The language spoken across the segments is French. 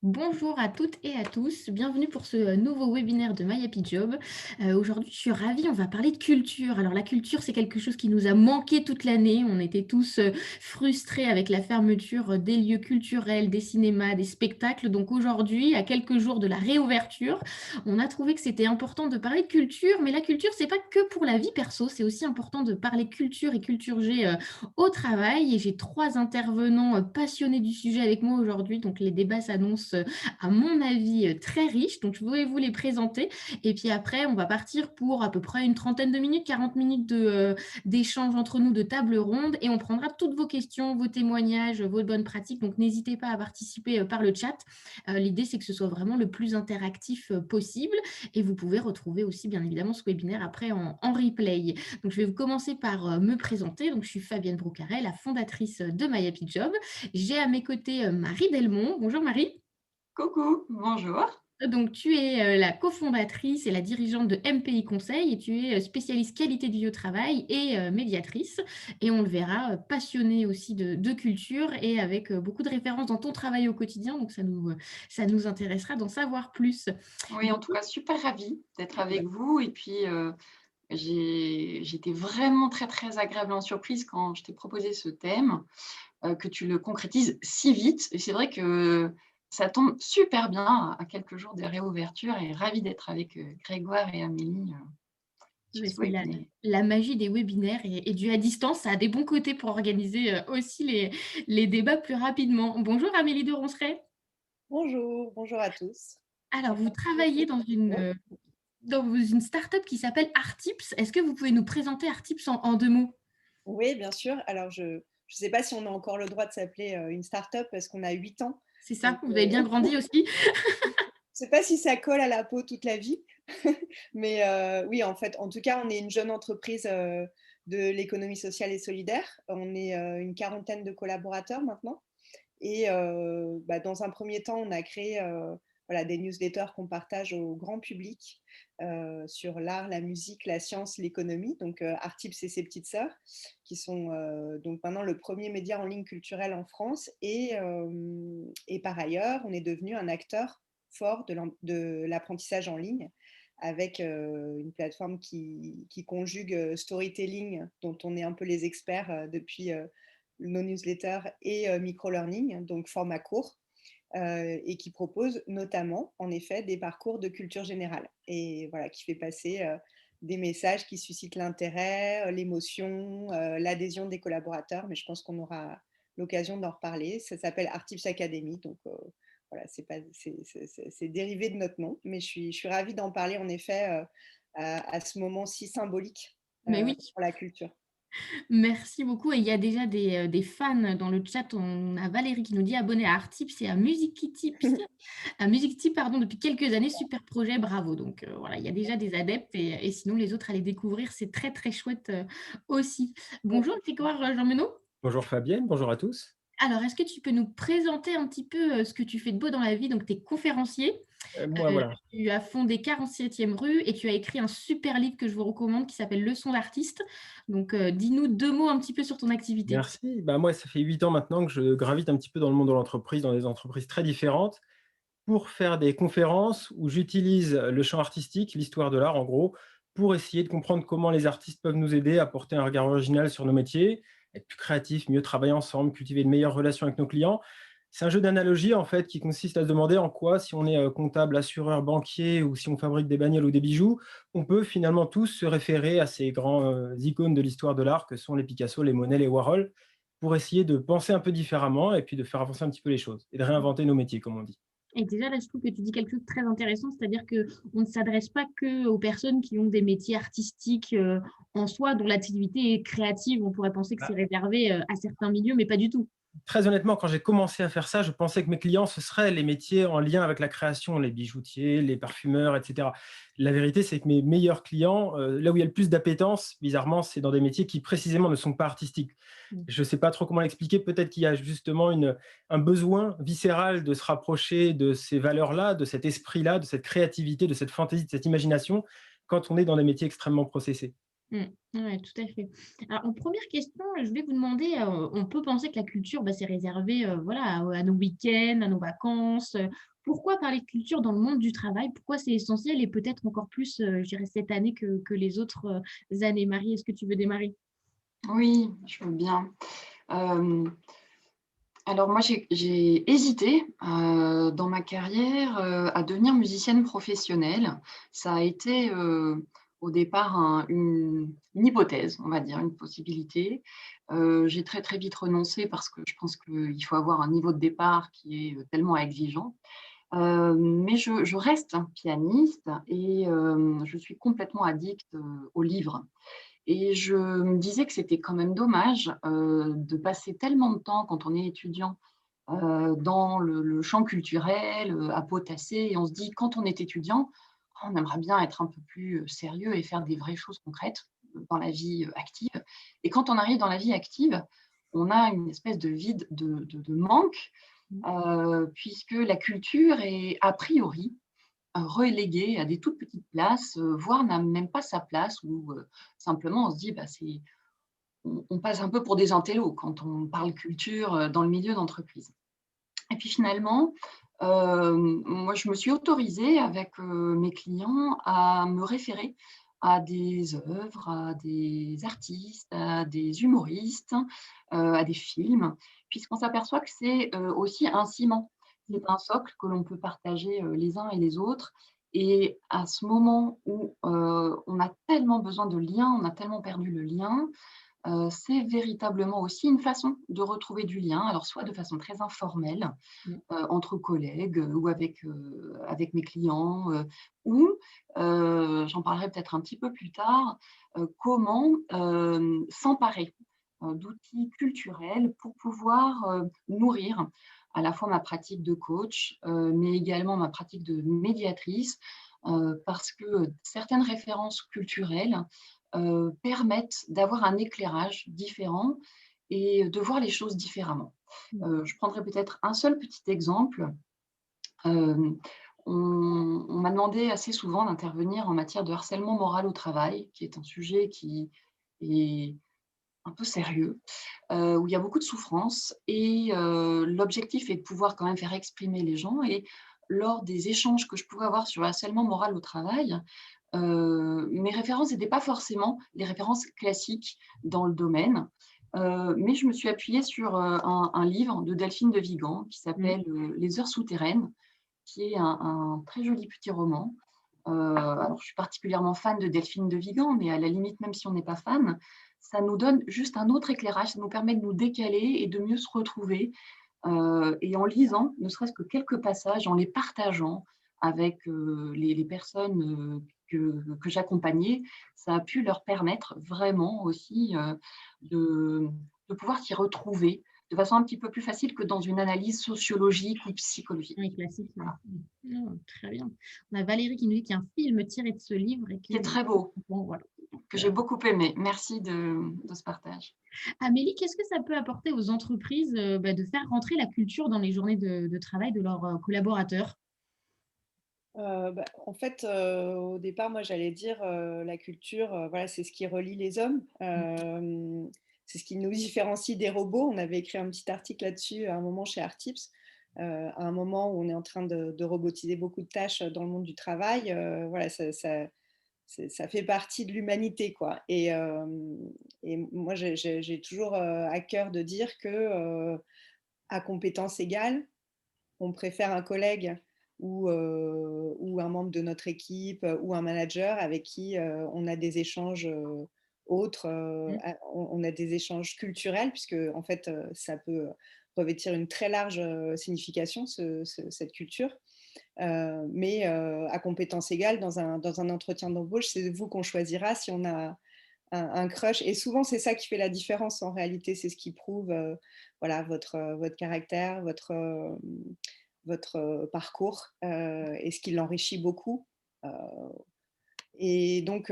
Bonjour à toutes et à tous, bienvenue pour ce nouveau webinaire de My Happy Job. Aujourd'hui, je suis ravie, on va parler de culture. Alors la culture, c'est quelque chose qui nous a manqué toute l'année. On était tous frustrés avec la fermeture des lieux culturels, des cinémas, des spectacles. Donc aujourd'hui, à quelques jours de la réouverture, on a trouvé que c'était important de parler de culture. Mais la culture, c'est pas que pour la vie perso, c'est aussi important de parler culture et culture G au travail. Et j'ai trois intervenants passionnés du sujet avec moi aujourd'hui. Donc les débats s'annoncent à mon avis, très riches. Donc, je voulais vous les présenter. Et puis après, on va partir pour à peu près une trentaine de minutes, 40 minutes d'échange entre nous, de table ronde. Et on prendra toutes vos questions, vos témoignages, vos bonnes pratiques. Donc, n'hésitez pas à participer par le chat. L'idée, c'est que ce soit vraiment le plus interactif possible. Et vous pouvez retrouver aussi, bien évidemment, ce webinaire après en replay. Donc, je vais vous commencer par me présenter. Donc, je suis Fabienne Brocaret, la fondatrice de My Happy Job. J'ai à mes côtés Marie Delmont. Bonjour Marie. Coucou, bonjour. Donc, tu es la cofondatrice et la dirigeante de MPI Conseil et tu es spécialiste qualité de vie au travail et médiatrice. Et on le verra, passionnée aussi de culture et avec beaucoup de références dans ton travail au quotidien. Donc, ça nous intéressera d'en savoir plus. Oui, Donc, en tout cas, super ravie d'être avec vous et puis, j'étais vraiment très, très agréablement surprise quand je t'ai proposé ce thème, que tu le concrétises si vite et c'est vrai que ça tombe super bien à quelques jours des réouvertures et ravie d'être avec, Grégoire et Amélie, sur mais ce c'est la, webinaire. la magie des webinaires et du à distance. Ça a des bons côtés pour organiser aussi les débats plus rapidement. Bonjour Amélie de Ronceret. Bonjour, bonjour à tous. Alors, C'est vous un plaisir travaillez dans oui. une start-up qui s'appelle Artips. Est-ce que vous pouvez nous présenter Artips en deux mots? Oui, bien sûr. Alors je ne sais pas si on a encore le droit de s'appeler, une start-up parce qu'on a 8 ans, C'est ça? donc Vous avez bien grandi aussi? je sais pas si ça colle à la peau toute la vie, mais oui, en fait, en tout cas, on est une jeune entreprise, de l'économie sociale et solidaire. On est, une quarantaine de collaborateurs maintenant et dans un premier temps, on a créé, voilà, des newsletters qu'on partage au grand public, sur l'art, la musique, la science, l'économie, donc Artips et ses petites sœurs, qui sont, donc maintenant le premier média en ligne culturel en France et par ailleurs, on est devenu un acteur fort de l'apprentissage en ligne avec, une plateforme qui conjugue, storytelling, dont on est un peu les experts, depuis, nos newsletters et micro-learning, donc format court, et qui propose notamment, en effet, des parcours de culture générale et voilà, qui fait passer, des messages qui suscitent l'intérêt, l'émotion, l'adhésion des collaborateurs, mais je pense qu'on aura l'occasion d'en reparler. Ça s'appelle Artips Academy, donc voilà, c'est pas c'est dérivé de notre nom, mais je suis ravie d'en parler en effet, à ce moment si symbolique, Mais oui, pour la culture. merci beaucoup. Et il y a déjà des fans dans le chat. On a Valérie qui nous dit abonnée à Artips et à Music Tip, pardon, depuis quelques années. Super projet, bravo. Donc voilà, il y a déjà des adeptes et sinon les autres à les découvrir, c'est très très chouette aussi. Bonjour Grégoire Jean-Menot. Bonjour Fabienne, bonjour à tous. Alors, est-ce que tu peux nous présenter un petit peu ce que tu fais de beau dans la vie? Donc, tu es conférencier, Moi voilà. tu as fondé 47e rue et tu as écrit un super livre que je vous recommande qui s'appelle Leçons d'artiste. Donc, dis-nous deux mots un petit peu sur ton activité. Merci. Bah, moi, ça fait 8 ans maintenant que je gravite un petit peu dans le monde de l'entreprise, dans des entreprises très différentes, pour faire des conférences où j'utilise le champ artistique, l'histoire de l'art en gros, pour essayer de comprendre comment les artistes peuvent nous aider à porter un regard original sur nos métiers, être plus créatifs, mieux travailler ensemble, cultiver de meilleures relations avec nos clients. C'est un jeu d'analogie en fait qui consiste à se demander en quoi, si on est comptable, assureur, banquier ou si on fabrique des bagnoles ou des bijoux, on peut finalement tous se référer à ces grands icônes de l'histoire de l'art que sont les Picasso, les Monet, les Warhol, pour essayer de penser un peu différemment et puis de faire avancer un petit peu les choses et de réinventer nos métiers, comme on dit. Et déjà, là, je trouve que tu dis quelque chose de très intéressant, c'est-à-dire qu'on ne s'adresse pas que aux personnes qui ont des métiers artistiques en soi, dont l'activité est créative. On pourrait penser que c'est réservé à certains milieux, mais pas du tout. Très honnêtement, quand j'ai commencé à faire ça, je pensais que mes clients, ce seraient les métiers en lien avec la création, les bijoutiers, les parfumeurs, etc. La vérité, c'est que mes meilleurs clients, là où il y a le plus d'appétence, bizarrement, c'est dans des métiers qui précisément ne sont pas artistiques. Mm. Je ne sais pas trop comment l'expliquer. Peut-être qu'il y a justement un besoin viscéral de se rapprocher de ces valeurs-là, de cet esprit-là, de cette créativité, de cette fantaisie, de cette imagination, quand on est dans des métiers extrêmement processés. Ouais, tout à fait. Alors, en première question, je vais vous demander, on peut penser que la culture, bah, c'est réservé voilà, à nos week-ends, à nos vacances, Pourquoi parler de culture dans le monde du travail? Pourquoi c'est essentiel et peut-être encore plus, je dirais cette année que les autres, années? Marie, est-ce que tu veux démarrer? Oui, je veux bien. Hem, alors moi, j'ai hésité, dans ma carrière, à devenir musicienne professionnelle. Ça a été, au départ une hypothèse, on va dire, une possibilité. J'ai très, très vite renoncé parce que je pense qu'il faut avoir un niveau de départ qui est, tellement exigeant. Mais je reste pianiste et je suis complètement addict, aux livres. Et je me disais que c'était quand même dommage, de passer tellement de temps quand on est étudiant, dans le champ culturel, à potasser et on se dit quand on est étudiant: «Oh, on aimerait bien être un peu plus, sérieux et faire des vraies choses concrètes, dans la vie, active» et quand on arrive dans la vie active, on a une espèce de vide, de manque, Mmh. puisque la culture est a priori reléguée à des toutes petites places, voire n'a même pas sa place ou simplement on se dit: «Bah, c'est» on passe un peu pour des intellos quand on parle culture, dans le milieu d'entreprise. Et puis finalement, moi je me suis autorisée avec, mes clients à me référer à des œuvres, à des artistes, à des humoristes, à des films, puisqu'on s'aperçoit que c'est, aussi un ciment. C'est un socle que l'on peut partager, les uns et les autres et à ce moment où, on a tellement besoin de liens, on a tellement perdu le lien, c'est véritablement aussi une façon de retrouver du lien, alors soit de façon très informelle, Mmh. entre collègues, ou avec mes clients, ou, j'en parlerai peut-être un petit peu plus tard, comment, s'emparer, d'outils culturels pour pouvoir, nourrir à la fois ma pratique de coach, mais également ma pratique de médiatrice, parce que certaines références culturelles, permettent d'avoir un éclairage différent et de voir les choses différemment. Mmh. Je prendrai peut-être un seul petit exemple. Hem, on m'a demandé assez souvent d'intervenir en matière de harcèlement moral au travail, qui est un sujet qui est un peu sérieux, où il y a beaucoup de souffrance et l'objectif est de pouvoir quand même faire exprimer les gens et lors des échanges que je pouvais avoir sur le harcèlement moral au travail, mes références n'étaient pas forcément les références classiques dans le domaine, mais je me suis appuyée sur, un livre de Delphine de Vigan qui Mmh. s'appelle, «Les heures souterraines», qui est un très joli petit roman. Alors je suis particulièrement fan de Delphine de Vigan, mais à la limite, même si on n'est pas fan, ça nous donne juste un autre éclairage, ça nous permet de nous décaler et de mieux se retrouver, et en lisant, ne serait-ce que quelques passages, en les partageant avec, les personnes, que j'accompagnais, ça a pu leur permettre vraiment aussi, de pouvoir s'y retrouver de façon un petit peu plus facile que dans une analyse sociologique ou psychologique. Oui, classique, ouais. Voilà, Mmh. Non, très bien. On a Valérie qui nous dit qu'il y a un film tiré de ce livre et qui est que très beau, bon, voilà. Donc, que j'ai beaucoup aimé. Merci de ce partage. Amélie, qu'est-ce que ça peut apporter aux entreprises, de faire rentrer la culture dans les journées de travail de leurs, collaborateurs? En fait, au départ, moi, j'allais dire, la culture, voilà, c'est ce qui relie les hommes. Mmh. C'est ce qui nous différencie des robots. On avait écrit un petit article là-dessus à un moment chez Artips, à un moment où on est en train de robotiser beaucoup de tâches, dans le monde du travail, voilà, ça fait partie de l'humanité, quoi et moi, j'ai toujours, à cœur de dire que, à compétences égales, on préfère un collègue ou un membre de notre équipe, ou un manager avec qui, on a des échanges, autres, Mmh. on a des échanges culturels puisque en fait, ça peut revêtir une très large, signification cette culture. Mais à compétences égales dans un entretien d'embauche, c'est vous qu'on choisira si on a un crush et souvent c'est ça qui fait la différence en réalité. C'est ce qui prouve, voilà votre caractère, votre, parcours, et ce qui l'enrichit beaucoup, heu et donc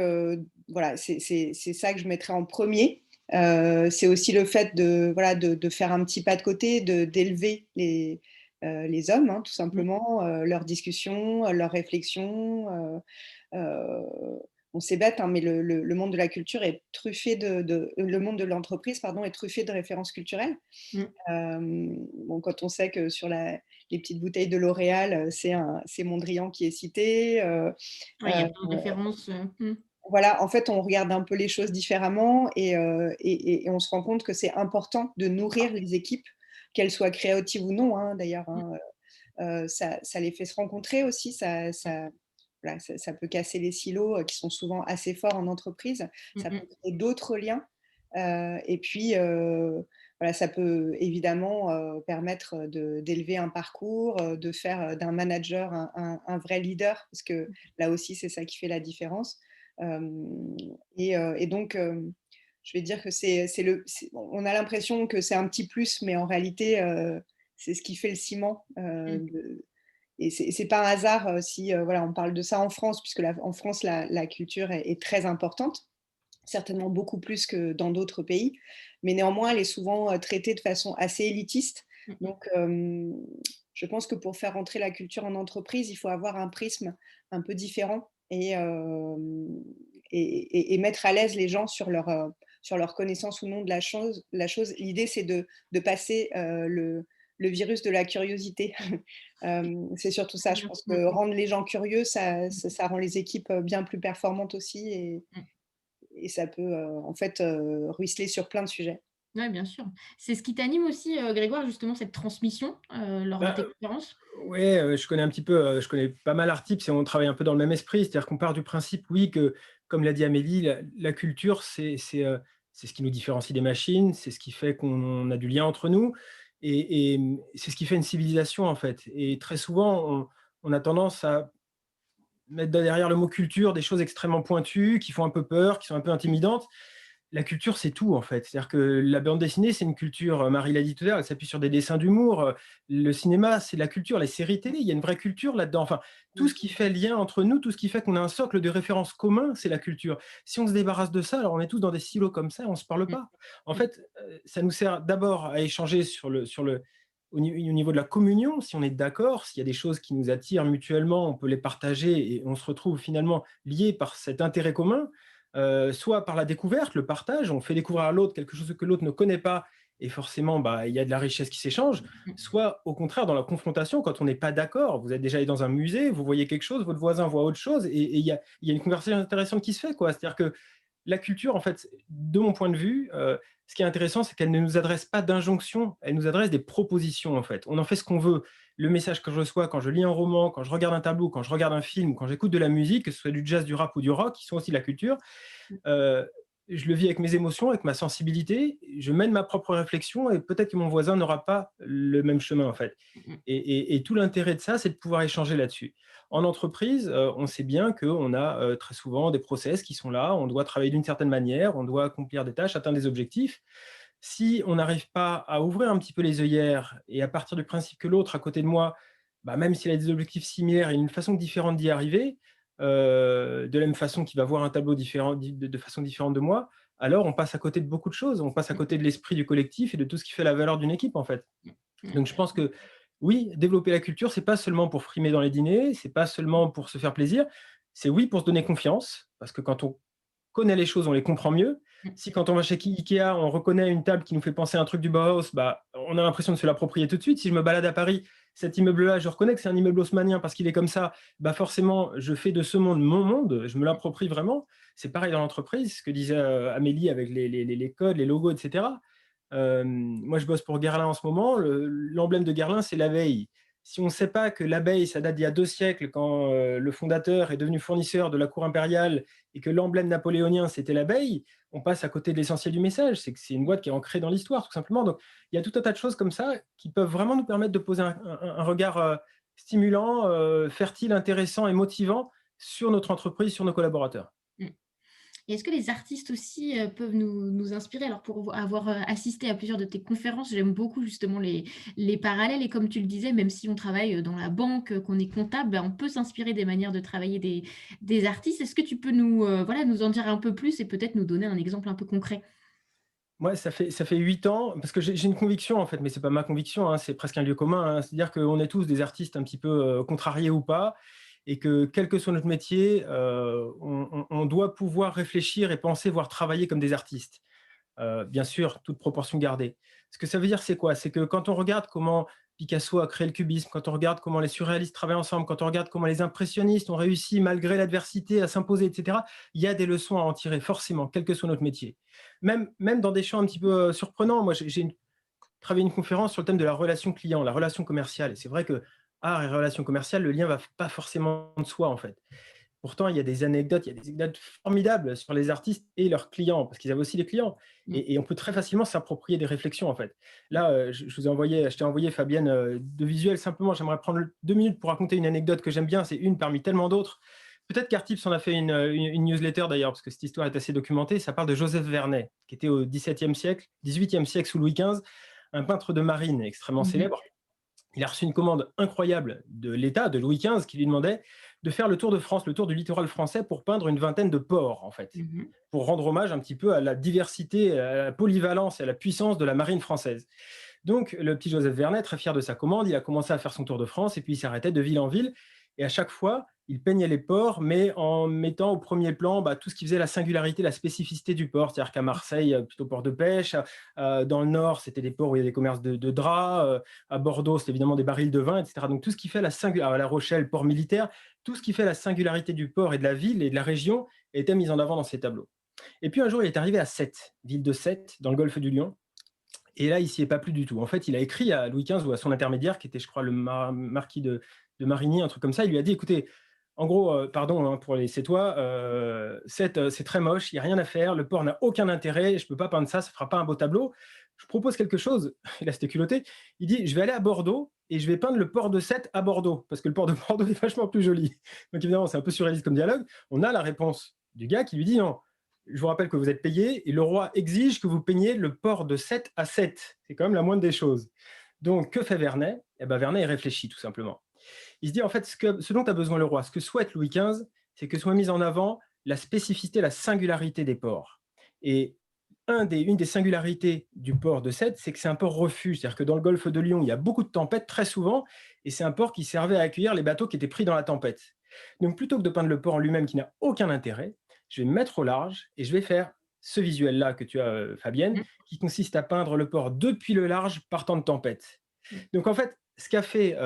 voilà, c'est ça que je mettrais en premier. C'est aussi le fait de voilà, de faire un petit pas de côté, d'élever les hommes, hein, tout Mmh. simplement, leurs discussions, leurs réflexions, bon, c'est bête, hein, mais le monde de la culture est truffé le monde de l'entreprise, pardon, est truffé de références culturelles. Mmh. Bon, quand on sait que sur les les petites bouteilles de L'Oréal, c'est Mondrian qui est cité. Ouais, il y a plein de références. Voilà, en fait, on regarde un peu les choses différemment et on se rend compte que c'est important de nourrir les équipes, qu'elles soient créatives ou non, hein, d'ailleurs, hein. Ça les fait se rencontrer aussi, voilà, ça peut casser les silos, qui sont souvent assez forts en entreprise. Mmh Ça mh. peut créer d'autres liens, et puis, voilà, ça peut évidemment, permettre, d'élever un parcours, de faire, d'un manager un vrai leader, parce que là aussi, c'est ça qui fait la différence. Hem et donc, je vais dire que on a l'impression que c'est un petit plus, mais en réalité, c'est ce qui fait le ciment, Mmh. et c'est pas un hasard, si, voilà, on parle de ça en France, puisque en France, la culture est très importante, certainement beaucoup plus que dans d'autres pays, mais néanmoins, elle est souvent, traitée de façon assez élitiste. Mmh mh. Donc, je pense que pour faire entrer la culture en entreprise, il faut avoir un prisme un peu différent et mettre à l'aise les gens sur leur connaissance ou non de la chose. L'idée, c'est de passer, le virus de la curiosité. C'est surtout ça. Très Je bien. pense Mmh que mh. rendre les gens curieux, Mmh. ça rend les équipes, bien plus performantes aussi Mmh. et ça peut, en fait, ruisseler sur plein de sujets. Ouais, bien sûr. C'est ce qui t'anime aussi, Grégoire, justement, cette transmission, lors de Bah, tes conférences? ouais, je connais un petit peu, je connais pas mal Artip et on travaille un peu dans le même esprit. C'est-à-dire qu'on part du principe, oui, que comme l'a dit Amélie, la culture, c'est ce qui nous différencie des machines, c'est ce qui fait qu'on a du lien entre nous et c'est ce qui fait une civilisation, en fait. Et très souvent, on a tendance à mettre derrière le mot culture des choses extrêmement pointues, qui font un peu peur, qui sont un peu intimidantes. La culture, c'est tout en fait. C'est-à-dire que la bande dessinée, c'est une culture, Marie l'a dit tout à l'heure, elle s'appuie sur des dessins d'humour. Le cinéma, c'est de la culture. Les séries télé, il y a une vraie culture là-dedans. Enfin, tout Mmh. ce qui fait lien entre nous, tout ce qui fait qu'on a un socle de référence commun, c'est la culture. Si on se débarrasse de ça, alors on est tous dans des silos comme ça, on ne se parle Mmh. pas. En Mmh. fait, ça nous sert d'abord à échanger au niveau de la communion, si on est d'accord, s'il y a des choses qui nous attirent mutuellement, on peut les partager et on se retrouve finalement liés par cet intérêt commun. Soit par la découverte, le partage, on fait découvrir à l'autre quelque chose que l'autre ne connaît pas et forcément, bah, il y a de la richesse qui s'échange, Mmh. soit au contraire dans la confrontation, quand on n'est pas d'accord, vous êtes déjà allé dans un musée, vous voyez quelque chose, votre voisin voit autre chose et il y a une conversation intéressante qui se fait, quoi. C'est-à-dire que la culture, en fait, de mon point de vue, ce qui est intéressant, c'est qu'elle ne nous adresse pas d'injonctions, elle nous adresse des propositions, en fait. On en fait ce qu'on veut. Le message que je reçois quand je lis un roman, quand je regarde un tableau, quand je regarde un film ou quand j'écoute de la musique, que ce soit du jazz, du rap ou du rock, qui sont aussi de la culture, euh, je le vis avec mes émotions, avec ma sensibilité, je mène ma propre réflexion et peut-être que mon voisin n'aura pas le même chemin en fait. Mmh. Et tout l'intérêt de ça, c'est de pouvoir échanger là-dessus. En entreprise, on sait bien qu'on a très souvent des process qui sont là, on doit travailler d'une certaine manière, on doit accomplir des tâches, atteindre des objectifs. Si on n'arrive pas à ouvrir un petit peu les œillères et à partir du principe que l'autre à côté de moi, bah, même s'il a des objectifs similaires, il a une façon différente d'y arriver, de la même façon qu'il va voir un tableau différent, de façon différente de moi, alors on passe à côté de beaucoup de choses. On passe à côté de l'esprit du collectif et de tout ce qui fait la valeur d'une équipe, en fait. Mmh. Donc je pense que oui, développer la culture, c'est pas seulement pour frimer dans les dîners, c'est pas seulement pour se faire plaisir, c'est oui pour se donner confiance, parce que quand on connaît les choses, on les comprend mieux. Mmh. Si quand on va chez Ikea, on reconnaît une table qui nous fait penser à un truc du Bauhaus, bah, on a l'impression de se l'approprier tout de suite. Si je me balade à Paris, cet immeuble-là, je reconnais que c'est un immeuble haussmannien parce qu'il est comme ça, bah forcément, je fais de ce monde mon monde, je me l'approprie vraiment. C'est pareil dans l'entreprise, ce que disait Amélie avec les codes, les logos, etc. Moi, je bosse pour Guerlain en ce moment. L'emblème de Guerlain, c'est l'abeille. Si on ne sait pas que l'abeille, ça date d'il y a 2 siècles, quand le fondateur est devenu fournisseur de la cour impériale et que l'emblème napoléonien, c'était l'abeille, on passe à côté de l'essentiel du message. C'est que c'est une boîte qui est ancrée dans l'histoire, tout simplement. Donc, il y a tout un tas de choses comme ça qui peuvent vraiment nous permettre de poser un regard stimulant, fertile, intéressant et motivant sur notre entreprise, sur nos collaborateurs. Mmh. Et est-ce que les artistes aussi, peuvent nous inspirer? Alors pour avoir, assisté à plusieurs de tes conférences, j'aime beaucoup justement les parallèles et comme tu le disais, même si on travaille, dans la banque, qu'on est comptable, bah, on peut s'inspirer des manières de travailler des artistes. Est-ce que tu peux nous, voilà, nous en dire un peu plus et peut-être nous donner un exemple un peu concret? Moi, ça fait 8 ans, parce que j'ai une conviction, en fait, mais c'est pas ma conviction, hein, c'est presque un lieu commun, hein. C'est-à-dire qu'on est tous des artistes un petit peu, contrariés ou pas et que quel que soit notre métier, on doit pouvoir réfléchir et penser, voire travailler comme des artistes. Bien sûr, toute proportion gardée. Ce que ça veut dire, c'est quoi? C'est que quand on regarde comment Picasso a créé le cubisme, quand on regarde comment les surréalistes travaillent ensemble, quand on regarde comment les impressionnistes ont réussi, malgré l'adversité, à s'imposer, etc., il y a des leçons à en tirer, forcément, quel que soit notre métier. Même dans des champs un petit peu surprenants. Moi, j'ai travaillé une conférence sur le thème de la relation client, la relation commerciale. Et c'est vrai que art et relation commerciale, le lien ne va pas forcément de soi, en fait. Pourtant, il y a des anecdotes formidables sur les artistes et leurs clients, parce qu'ils avaient aussi des clients. Et on peut très facilement s'approprier des réflexions, en fait. Là, je t'ai envoyé, Fabienne, de visuels. Simplement, j'aimerais prendre 2 minutes pour raconter une anecdote que j'aime bien. C'est une parmi tellement d'autres. Peut-être qu'Artips en a fait une newsletter, d'ailleurs, parce que cette histoire est assez documentée. Ça parle de Joseph Vernet, qui était au XVIIe siècle, XVIIIe siècle sous Louis XV, un peintre de marine extrêmement célèbre. Il a reçu une commande incroyable de l'État, de Louis XV, qui lui demandait de faire le tour de France, le tour du littoral français, pour peindre une vingtaine de ports, en fait, pour rendre hommage un petit peu à la diversité, à la polyvalence et à la puissance de la marine française. Donc, le petit Joseph Vernet, très fier de sa commande, il a commencé à faire son tour de France, et puis il s'arrêtait de ville en ville. Et à chaque fois, il peignait les ports, mais en mettant au premier plan tout ce qui faisait la singularité, la spécificité du port. C'est-à-dire qu'à Marseille, plutôt port de pêche. Dans le Nord, c'était des ports où il y a des commerces de draps. À Bordeaux, c'est évidemment des barils de vin, etc. Donc tout ce qui fait la singularité, à La Rochelle, port militaire, tout ce qui fait la singularité du port et de la ville et de la région était mis en avant dans ces tableaux. Et puis un jour, il est arrivé à Sète, ville de Sète, dans le golfe du Lion. Et là, il s'y est pas plu du tout. En fait, il a écrit à Louis XV ou à son intermédiaire, qui était, je crois, le marquis de Marigny, un truc comme ça. Il lui a dit, écoutez, en gros, pardon pour les Sétois, c'est très moche, il n'y a rien à faire, le port n'a aucun intérêt, je ne peux pas peindre ça, ça ne fera pas un beau tableau. Je propose quelque chose. Il a c'était culotté. Il dit, je vais aller à Bordeaux et je vais peindre le port de Sète à Bordeaux, parce que le port de Bordeaux est vachement plus joli. Donc évidemment, c'est un peu surréaliste comme dialogue. On a la réponse du gars qui lui dit, non, je vous rappelle que vous êtes payé et le roi exige que vous peigniez le port de Sète à Sète. C'est quand même la moindre des choses. Donc, que fait Vernet? Eh ben, Vernet, il réfléchit tout simplement. Il se dit, en fait, ce dont a besoin le roi, ce que souhaite Louis XV, c'est que soit mise en avant la spécificité, la singularité des ports. Et une des singularités du port de Sète, c'est que c'est un port refuge. C'est-à-dire que dans le golfe de Lion, il y a beaucoup de tempêtes, très souvent, et c'est un port qui servait à accueillir les bateaux qui étaient pris dans la tempête. Donc, plutôt que de peindre le port en lui-même qui n'a aucun intérêt, je vais me mettre au large et je vais faire ce visuel-là que tu as, Fabienne, qui consiste à peindre le port depuis le large par temps de tempête. Donc, en fait, ce qu'a fait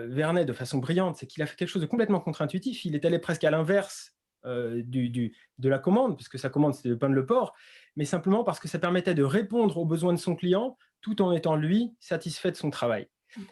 Vernet de façon brillante, c'est qu'il a fait quelque chose de complètement contre-intuitif. Il est allé presque à l'inverse de la commande, puisque sa commande, c'était de peindre le port, mais simplement parce que ça permettait de répondre aux besoins de son client tout en étant, lui, satisfait de son travail.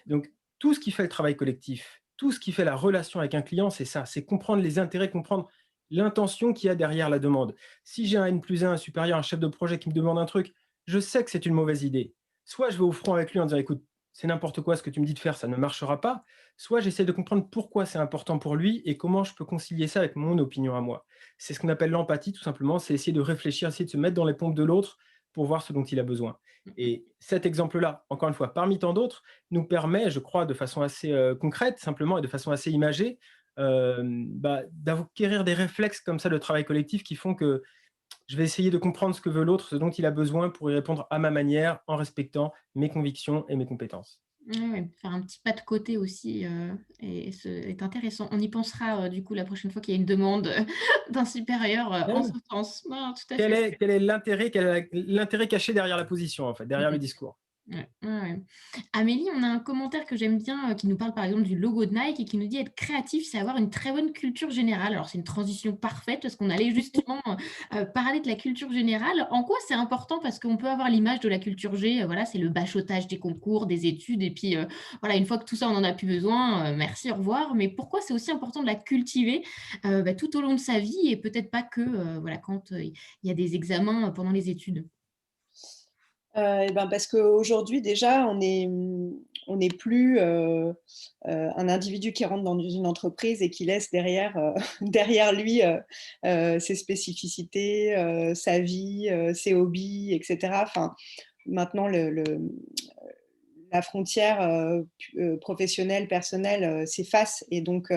Donc, tout ce qui fait le travail collectif, tout ce qui fait la relation avec un client, c'est ça, c'est comprendre les intérêts, comprendre l'intention qu'il y a derrière la demande. Si j'ai un N+1, un supérieur, un chef de projet qui me demande un truc, je sais que c'est une mauvaise idée. Soit je vais au front avec lui en disant, écoute, c'est n'importe quoi ce que tu me dis de faire, ça ne marchera pas. Soit j'essaie de comprendre pourquoi c'est important pour lui et comment je peux concilier ça avec mon opinion à moi. C'est ce qu'on appelle l'empathie, tout simplement, c'est essayer de réfléchir, essayer de se mettre dans les pompes de l'autre pour voir ce dont il a besoin. Et cet exemple-là, encore une fois, parmi tant d'autres, nous permet, je crois, de façon assez concrète, simplement, et de façon assez imagée, d'acquérir des réflexes comme ça de travail collectif qui font que je vais essayer de comprendre ce que veut l'autre, ce dont il a besoin pour y répondre à ma manière, en respectant mes convictions et mes compétences. Ouais, faire un petit pas de côté aussi est intéressant. On y pensera du coup la prochaine fois qu'il y a une demande d'un supérieur en ce sens. Non, tout à fait. Quel est l'intérêt caché derrière la position, en fait, derrière le discours? Ouais, ouais. Amélie, on a un commentaire que j'aime bien qui nous parle par exemple du logo de Nike et qui nous dit être créatif, c'est avoir une très bonne culture générale. Alors c'est une transition parfaite parce qu'on allait justement parler de la culture générale. En quoi c'est important? Parce qu'on peut avoir l'image de la culture G, voilà, c'est le bachotage des concours, des études et puis voilà, une fois que tout ça on n'en a plus besoin, merci, au revoir. Mais pourquoi c'est aussi important de la cultiver tout au long de sa vie et peut-être pas que voilà, quand il y a des examens pendant les études? Parce qu'aujourd'hui, déjà, on n'est plus un individu qui rentre dans une entreprise et qui laisse derrière lui ses spécificités, sa vie, ses hobbies, etc. Enfin, maintenant, la frontière professionnelle, personnelle s'efface et donc,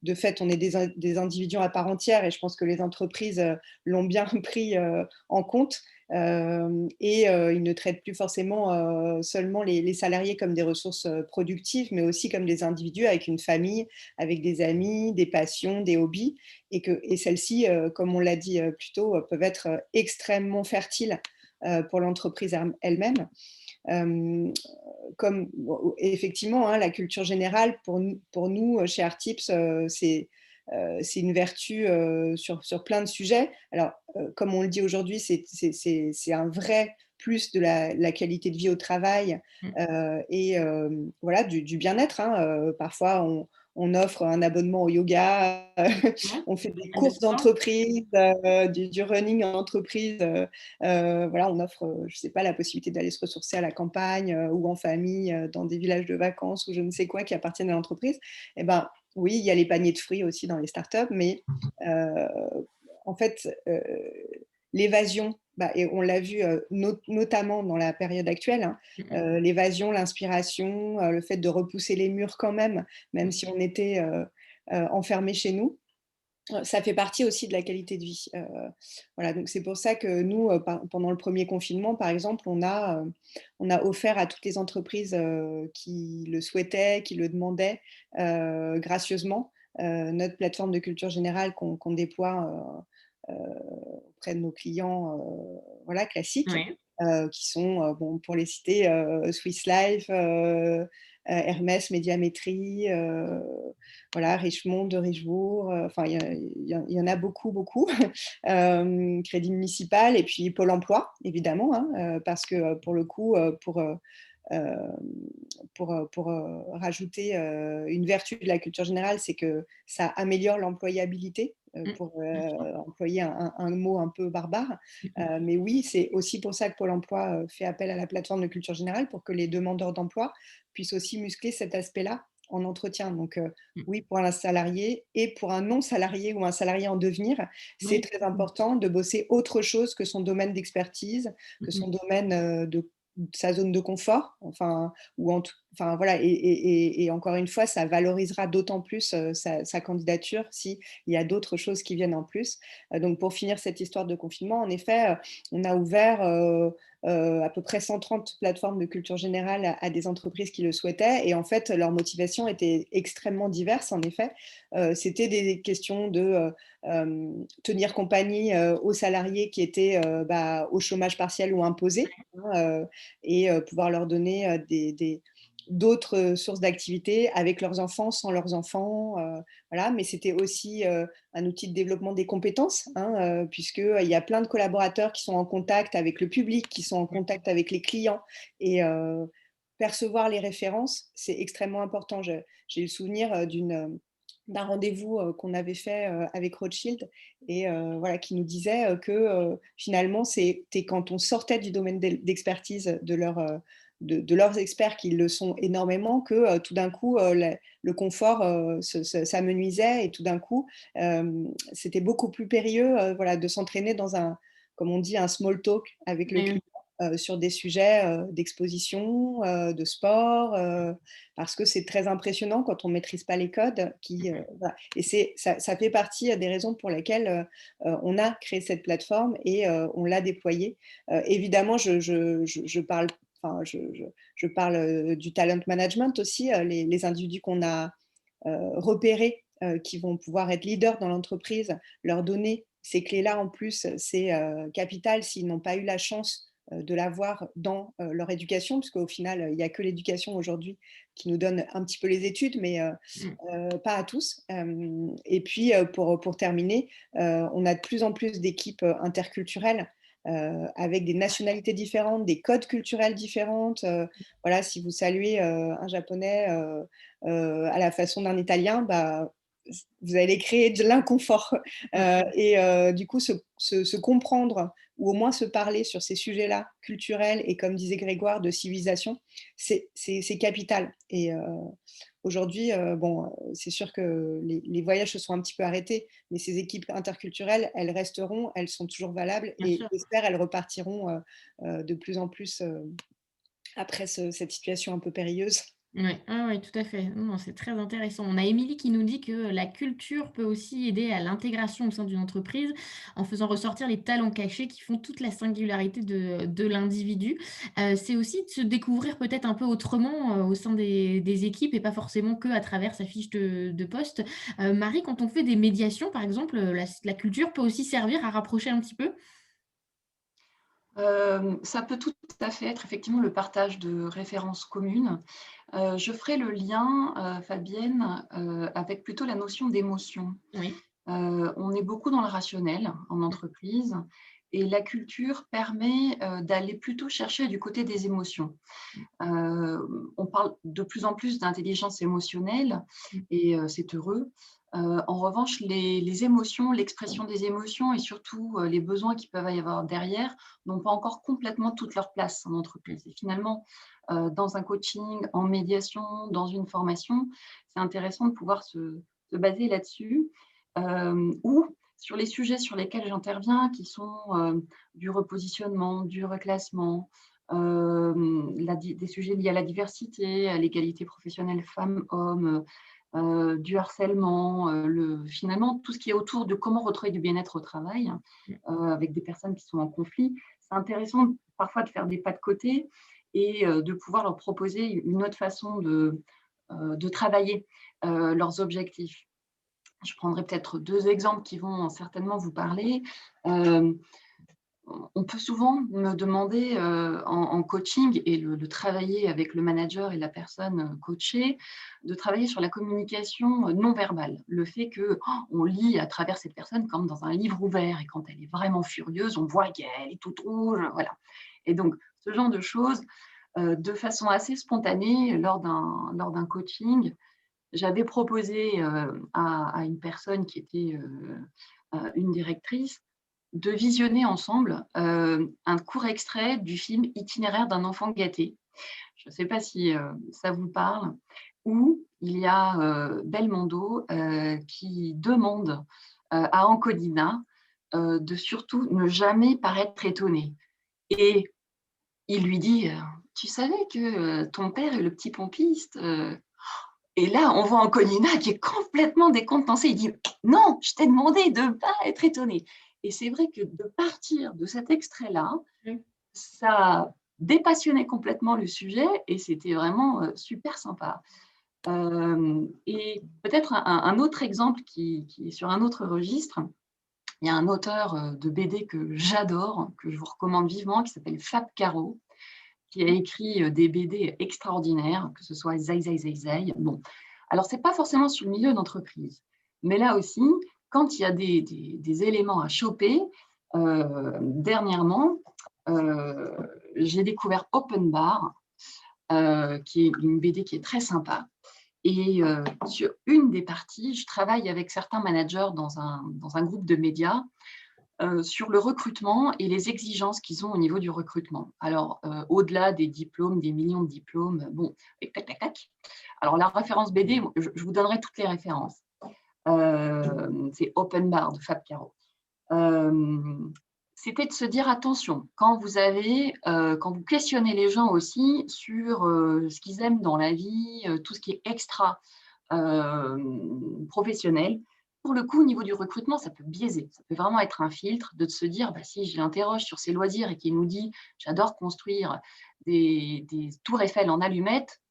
de fait, on est des individus à part entière et je pense que les entreprises l'ont bien pris en compte. Ils ne traitent plus forcément seulement les salariés comme des ressources productives, mais aussi comme des individus avec une famille, avec des amis, des passions, des hobbies, et celles-ci, comme on l'a dit plus tôt, peuvent être extrêmement fertiles pour l'entreprise elle-même. Comme effectivement, hein, la culture générale, pour nous chez Artips, c'est une vertu sur plein de sujets. Alors, comme on le dit aujourd'hui, c'est un vrai plus de la qualité de vie au travail et voilà, du bien-être. Hein. Parfois, on offre un abonnement au yoga, Ouais, on fait des salle de courses sport. d'entreprise, du running en entreprise. Voilà, on offre, je ne sais pas, la possibilité d'aller se ressourcer à la campagne ou en famille, dans des villages de vacances ou je ne sais quoi qui appartiennent à l'entreprise. Eh ben, oui, il y a les paniers de fruits aussi dans les startups, mais en fait, l'évasion, et on l'a vu notamment dans la période actuelle, hein, l'évasion, l'inspiration, le fait de repousser les murs quand même si on était enfermés chez nous, ça fait partie aussi de la qualité de vie. Voilà, donc c'est pour ça que nous, pendant le premier confinement, par exemple, on a offert à toutes les entreprises qui le souhaitaient, qui le demandaient, gracieusement, notre plateforme de culture générale qu'on déploie auprès de nos clients voilà, classiques, Ouais. qui sont, bon, pour les citer, Swiss Life, Hermès, Médiamétrie, voilà, Richemont, de Richebourg, enfin, il y en a beaucoup, beaucoup. Crédit municipal et puis Pôle emploi, évidemment, hein, parce que pour le coup, euh, pour rajouter une vertu de la culture générale, c'est que ça améliore l'employabilité, pour Bien sûr. employer un mot un peu barbare. Mais oui, c'est aussi pour ça que Pôle emploi fait appel à la plateforme de culture générale pour que les demandeurs d'emploi puissent aussi muscler cet aspect-là en entretien. Donc oui, pour un salarié et pour un non-salarié ou un salarié en devenir, c'est Oui. très important de bosser autre chose que son domaine d'expertise, que son domaine de sa zone de confort, enfin, enfin voilà, et encore une fois, ça valorisera d'autant plus sa candidature s'il y a d'autres choses qui viennent en plus. Donc pour finir cette histoire de confinement, en effet, on a ouvert à peu près 130 plateformes de culture générale à des entreprises qui le souhaitaient, et en fait, leur motivation était extrêmement diverse, en effet. C'était des questions de tenir compagnie aux salariés qui étaient au chômage partiel ou imposé, hein, et pouvoir leur donner d'autres sources d'activité avec leurs enfants, sans leurs enfants. Voilà. Mais c'était aussi un outil de développement des compétences, hein, puisqu'il y a plein de collaborateurs qui sont en contact avec le public, qui sont en contact avec les clients. Et percevoir les références, c'est extrêmement important. J'ai eu le souvenir d'un rendez-vous qu'on avait fait avec Rothschild et voilà, qui nous disait que finalement, c'était quand on sortait du domaine d'expertise de leurs experts qui le sont énormément, que tout d'un coup, le confort s'amenuisait et tout d'un coup, c'était beaucoup plus périlleux voilà, de s'entraîner dans comme on dit, un small talk avec le client Oui, sur des sujets d'exposition, de sport, parce que c'est très impressionnant quand on ne maîtrise pas les codes. Voilà. Et ça fait partie des raisons pour lesquelles on a créé cette plateforme et on l'a déployée. Évidemment, je parle, enfin, je parle du talent management aussi, les individus qu'on a repérés, qui vont pouvoir être leaders dans l'entreprise, leur donner ces clés-là en plus, c'est capital s'ils n'ont pas eu la chance de l'avoir dans leur éducation, puisqu'au final, il n'y a que l'éducation aujourd'hui qui nous donne un petit peu les études, mais pas à tous. Et puis, pour terminer, on a de plus en plus d'équipes interculturelles avec des nationalités différentes, des codes culturels différents. Voilà, si vous saluez un Japonais à la façon d'un Italien, vous allez créer de l'inconfort. Et du coup, se comprendre ou au moins se parler sur ces sujets-là, culturels et comme disait Grégoire, de civilisation, c'est capital. Et aujourd'hui, bon, c'est sûr que les voyages se sont un petit peu arrêtés, mais ces équipes interculturelles, elles resteront, elles sont toujours valables bien et sûr. j'espère elles repartiront de plus en plus après cette situation un peu périlleuse. Ouais, ah ouais, tout à fait. Non, non, c'est très intéressant. On a Émilie qui nous dit que la culture peut aussi aider à l'intégration au sein d'une entreprise en faisant ressortir les talents cachés qui font toute la singularité de l'individu. C'est aussi de se découvrir peut-être un peu autrement au sein des équipes et pas forcément que à travers sa fiche de poste. Marie, quand on fait des médiations, par exemple, la culture peut aussi servir à rapprocher un petit peu. Ça peut tout à fait être effectivement le partage de références communes. Je ferai le lien, Fabienne, avec plutôt la notion d'émotion. Oui. On est beaucoup dans le rationnel en entreprise et la culture permet, d'aller plutôt chercher du côté des émotions. On parle de plus en plus d'intelligence émotionnelle et c'est heureux. En revanche, les émotions, l'expression des émotions et surtout, les besoins qu'il peuvent y avoir derrière n'ont pas encore complètement toute leur place en entreprise. Et finalement, dans un coaching, en médiation, dans une formation, c'est intéressant de pouvoir se baser là-dessus, ou sur les sujets sur lesquels j'interviens qui sont, du repositionnement, du reclassement, des sujets liés à la diversité, à l'égalité professionnelle femmes-hommes, du harcèlement, finalement tout ce qui est autour de comment retrouver du bien-être au travail, avec des personnes qui sont en conflit. C'est intéressant parfois de faire des pas de côté et de pouvoir leur proposer une autre façon de travailler leurs objectifs. Je prendrai peut-être 2 exemples qui vont certainement vous parler. Euh, on peut souvent me demander en coaching et le travailler avec le manager et la personne coachée, de travailler sur la communication non verbale. Le fait qu'on lit à travers cette personne comme dans un livre ouvert et quand elle est vraiment furieuse, on voit qu'elle est toute rouge. Voilà. Et donc, ce genre de choses, de façon assez spontanée, lors d'un coaching, j'avais proposé à une personne qui était une directrice de visionner ensemble un court extrait du film Itinéraire d'un enfant gâté. Je ne sais pas si ça vous parle, où il y a Belmondo qui demande à Ancolina de surtout ne jamais paraître étonné. Et il lui dit Tu savais que ton père est le petit pompiste et là, on voit Anconina qui est complètement décontenancé. Il dit non, je t'ai demandé de ne pas être étonné. Et c'est vrai que de partir de cet extrait-là, Oui. ça dépassionnait complètement le sujet et c'était vraiment super sympa. Et peut-être un autre exemple qui est sur un autre registre. Il y a un auteur de BD que j'adore, que je vous recommande vivement, qui s'appelle Fab Caro, qui a écrit des BD extraordinaires, que ce soit Zai Zai Zai Zai. Bon, alors c'est pas forcément sur le milieu d'entreprise, mais là aussi, quand il y a des éléments à choper, dernièrement, euh, j'ai découvert Open Bar, qui est une BD qui est très sympa. Et sur une des parties, je travaille avec certains managers dans un groupe de médias sur le recrutement et les exigences qu'ils ont au niveau du recrutement. Alors, au-delà des diplômes, des millions de diplômes, bon, tac, tac, tac. Alors, la référence BD, je vous donnerai toutes les références. C'est Open Bar de Fab Caro. C'était de se dire attention, quand vous questionnez les gens aussi sur ce qu'ils aiment dans la vie, tout ce qui est extra professionnel, pour le coup, au niveau du recrutement, ça peut biaiser. Ça peut vraiment être un filtre de se dire, si je l'interroge sur ses loisirs et qu'il nous dit, j'adore construire des tours Eiffel en allumettes,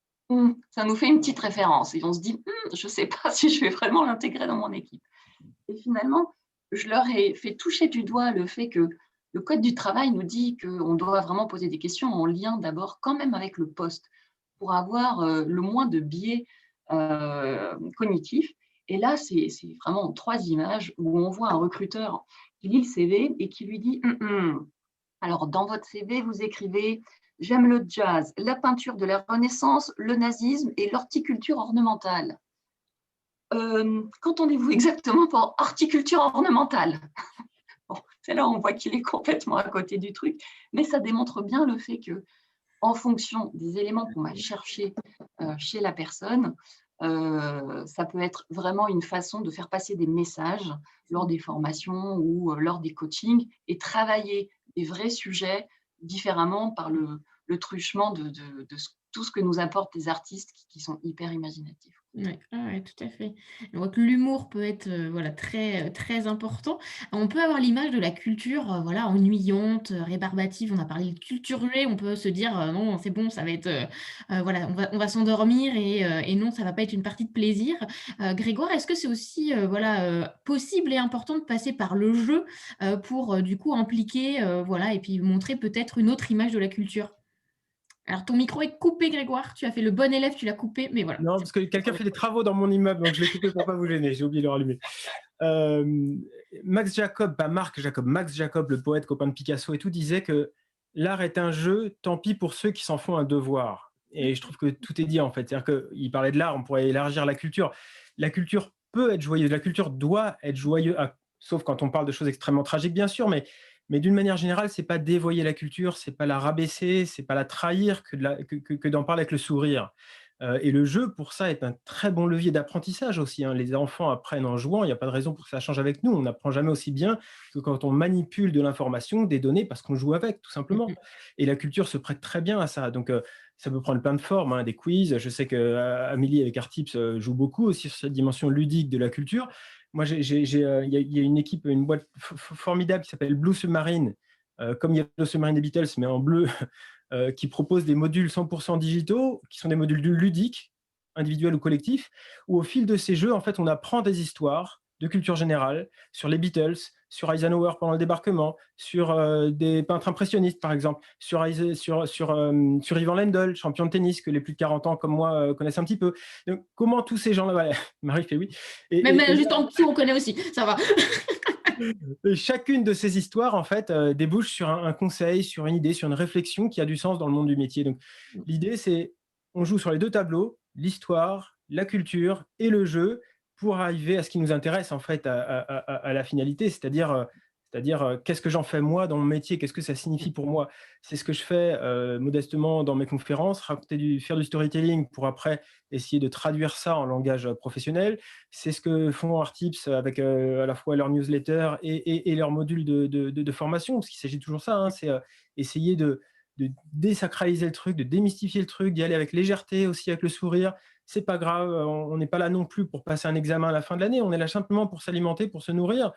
ça nous fait une petite référence. Et on se dit, je ne sais pas si je vais vraiment l'intégrer dans mon équipe. Et finalement, je leur ai fait toucher du doigt le fait que le Code du travail nous dit qu'on doit vraiment poser des questions en lien d'abord quand même avec le poste pour avoir le moins de biais cognitifs. Et là, c'est vraiment 3 images où on voit un recruteur qui lit le CV et qui lui dit alors, dans votre CV, vous écrivez « J'aime le jazz, la peinture de la Renaissance, le nazisme et l'horticulture ornementale ». Qu'entendez-vous exactement par horticulture ornementale? Bon, c'est là où on voit qu'il est complètement à côté du truc, mais ça démontre bien le fait que, en fonction des éléments qu'on va chercher chez la personne, ça peut être vraiment une façon de faire passer des messages lors des formations ou lors des coachings et travailler des vrais sujets différemment par le truchement de tout ce que nous apportent les artistes qui sont hyper imaginatifs. Ouais, ah ouais, tout à fait. On voit que l'humour peut être, voilà, très, très important. On peut avoir l'image de la culture, voilà, ennuyante, rébarbative. On a parlé de culturée, on peut se dire: «Non, c'est bon, ça va être, voilà, on va s'endormir et non, ça va pas être une partie de plaisir». Grégoire, est-ce que c'est aussi, voilà, possible et important de passer par le jeu, pour, du coup impliquer, voilà et puis montrer peut-être une autre image de la culture? Alors ton micro est coupé Grégoire, tu as fait le bon élève, tu l'as coupé, mais voilà, Non, c'est parce que quelqu'un bon. fait des travaux dans mon immeuble, donc je l'ai coupé pour pas vous gêner, j'ai oublié de le rallumer. Euh, Max Jacob, pas Marc Jacob, Max Jacob, le poète copain de Picasso et tout, disait que l'art est un jeu, tant pis pour ceux qui s'en font un devoir. Et je trouve que tout est dit en fait. C'est-à-dire qu'il parlait de l'art, on pourrait élargir la culture. La culture peut être joyeuse, la culture doit être joyeuse, sauf quand on parle de choses extrêmement tragiques, bien sûr, mais d'une manière générale, c'est pas dévoyer la culture, c'est pas la rabaisser, c'est pas la trahir que d'en parler avec le sourire. Et le jeu, pour ça, est un très bon levier d'apprentissage aussi, hein. Les enfants apprennent en jouant, il n'y a pas de raison pour que ça change avec nous. On n'apprend jamais aussi bien que quand on manipule de l'information, des données, parce qu'on joue avec, tout Mmh simplement. mh. Et la culture se prête très bien à ça. Donc, ça peut prendre plein de formes, hein, des quiz. Je sais qu'Amélie, avec Artips, joue beaucoup aussi sur cette dimension ludique de la culture. Moi, il y a une équipe, une boîte formidable qui s'appelle Blue Submarine, comme il y a Blue Submarine des Beatles, mais en bleu, qui proposent des modules 100% digitaux, qui sont des modules ludiques, individuels ou collectifs, où au fil de ces jeux, en fait, on apprend des histoires de culture générale sur les Beatles, sur Eisenhower pendant le débarquement, sur des peintres impressionnistes, par exemple, sur Ivan Lendl, champion de tennis, que les plus de 40 ans comme moi connaissent un petit peu. Donc, comment tous ces gens-là, ouais, Marie fait oui, Même, et juste en dessous, on connaît aussi, ça va. et chacune de ces histoires, en fait, débouche sur un conseil, sur une idée, sur une réflexion qui a du sens dans le monde du métier. Donc, l'idée, c'est on joue sur les deux tableaux, l'histoire, la culture et le jeu, pour arriver à ce qui nous intéresse, en fait, à la finalité, c'est-à-dire qu'est-ce que j'en fais moi dans mon métier, qu'est-ce que ça signifie pour moi. C'est ce que je fais modestement dans mes conférences, faire du storytelling pour après essayer de traduire ça en langage professionnel. C'est ce que font Artips avec à la fois leur newsletter et leur module de formation, parce qu'il s'agit toujours de ça, hein, c'est essayer de désacraliser le truc, de démystifier le truc, d'y aller avec légèreté, aussi avec le sourire. C'est pas grave, on n'est pas là non plus pour passer un examen à la fin de l'année, on est là simplement pour s'alimenter, pour se nourrir.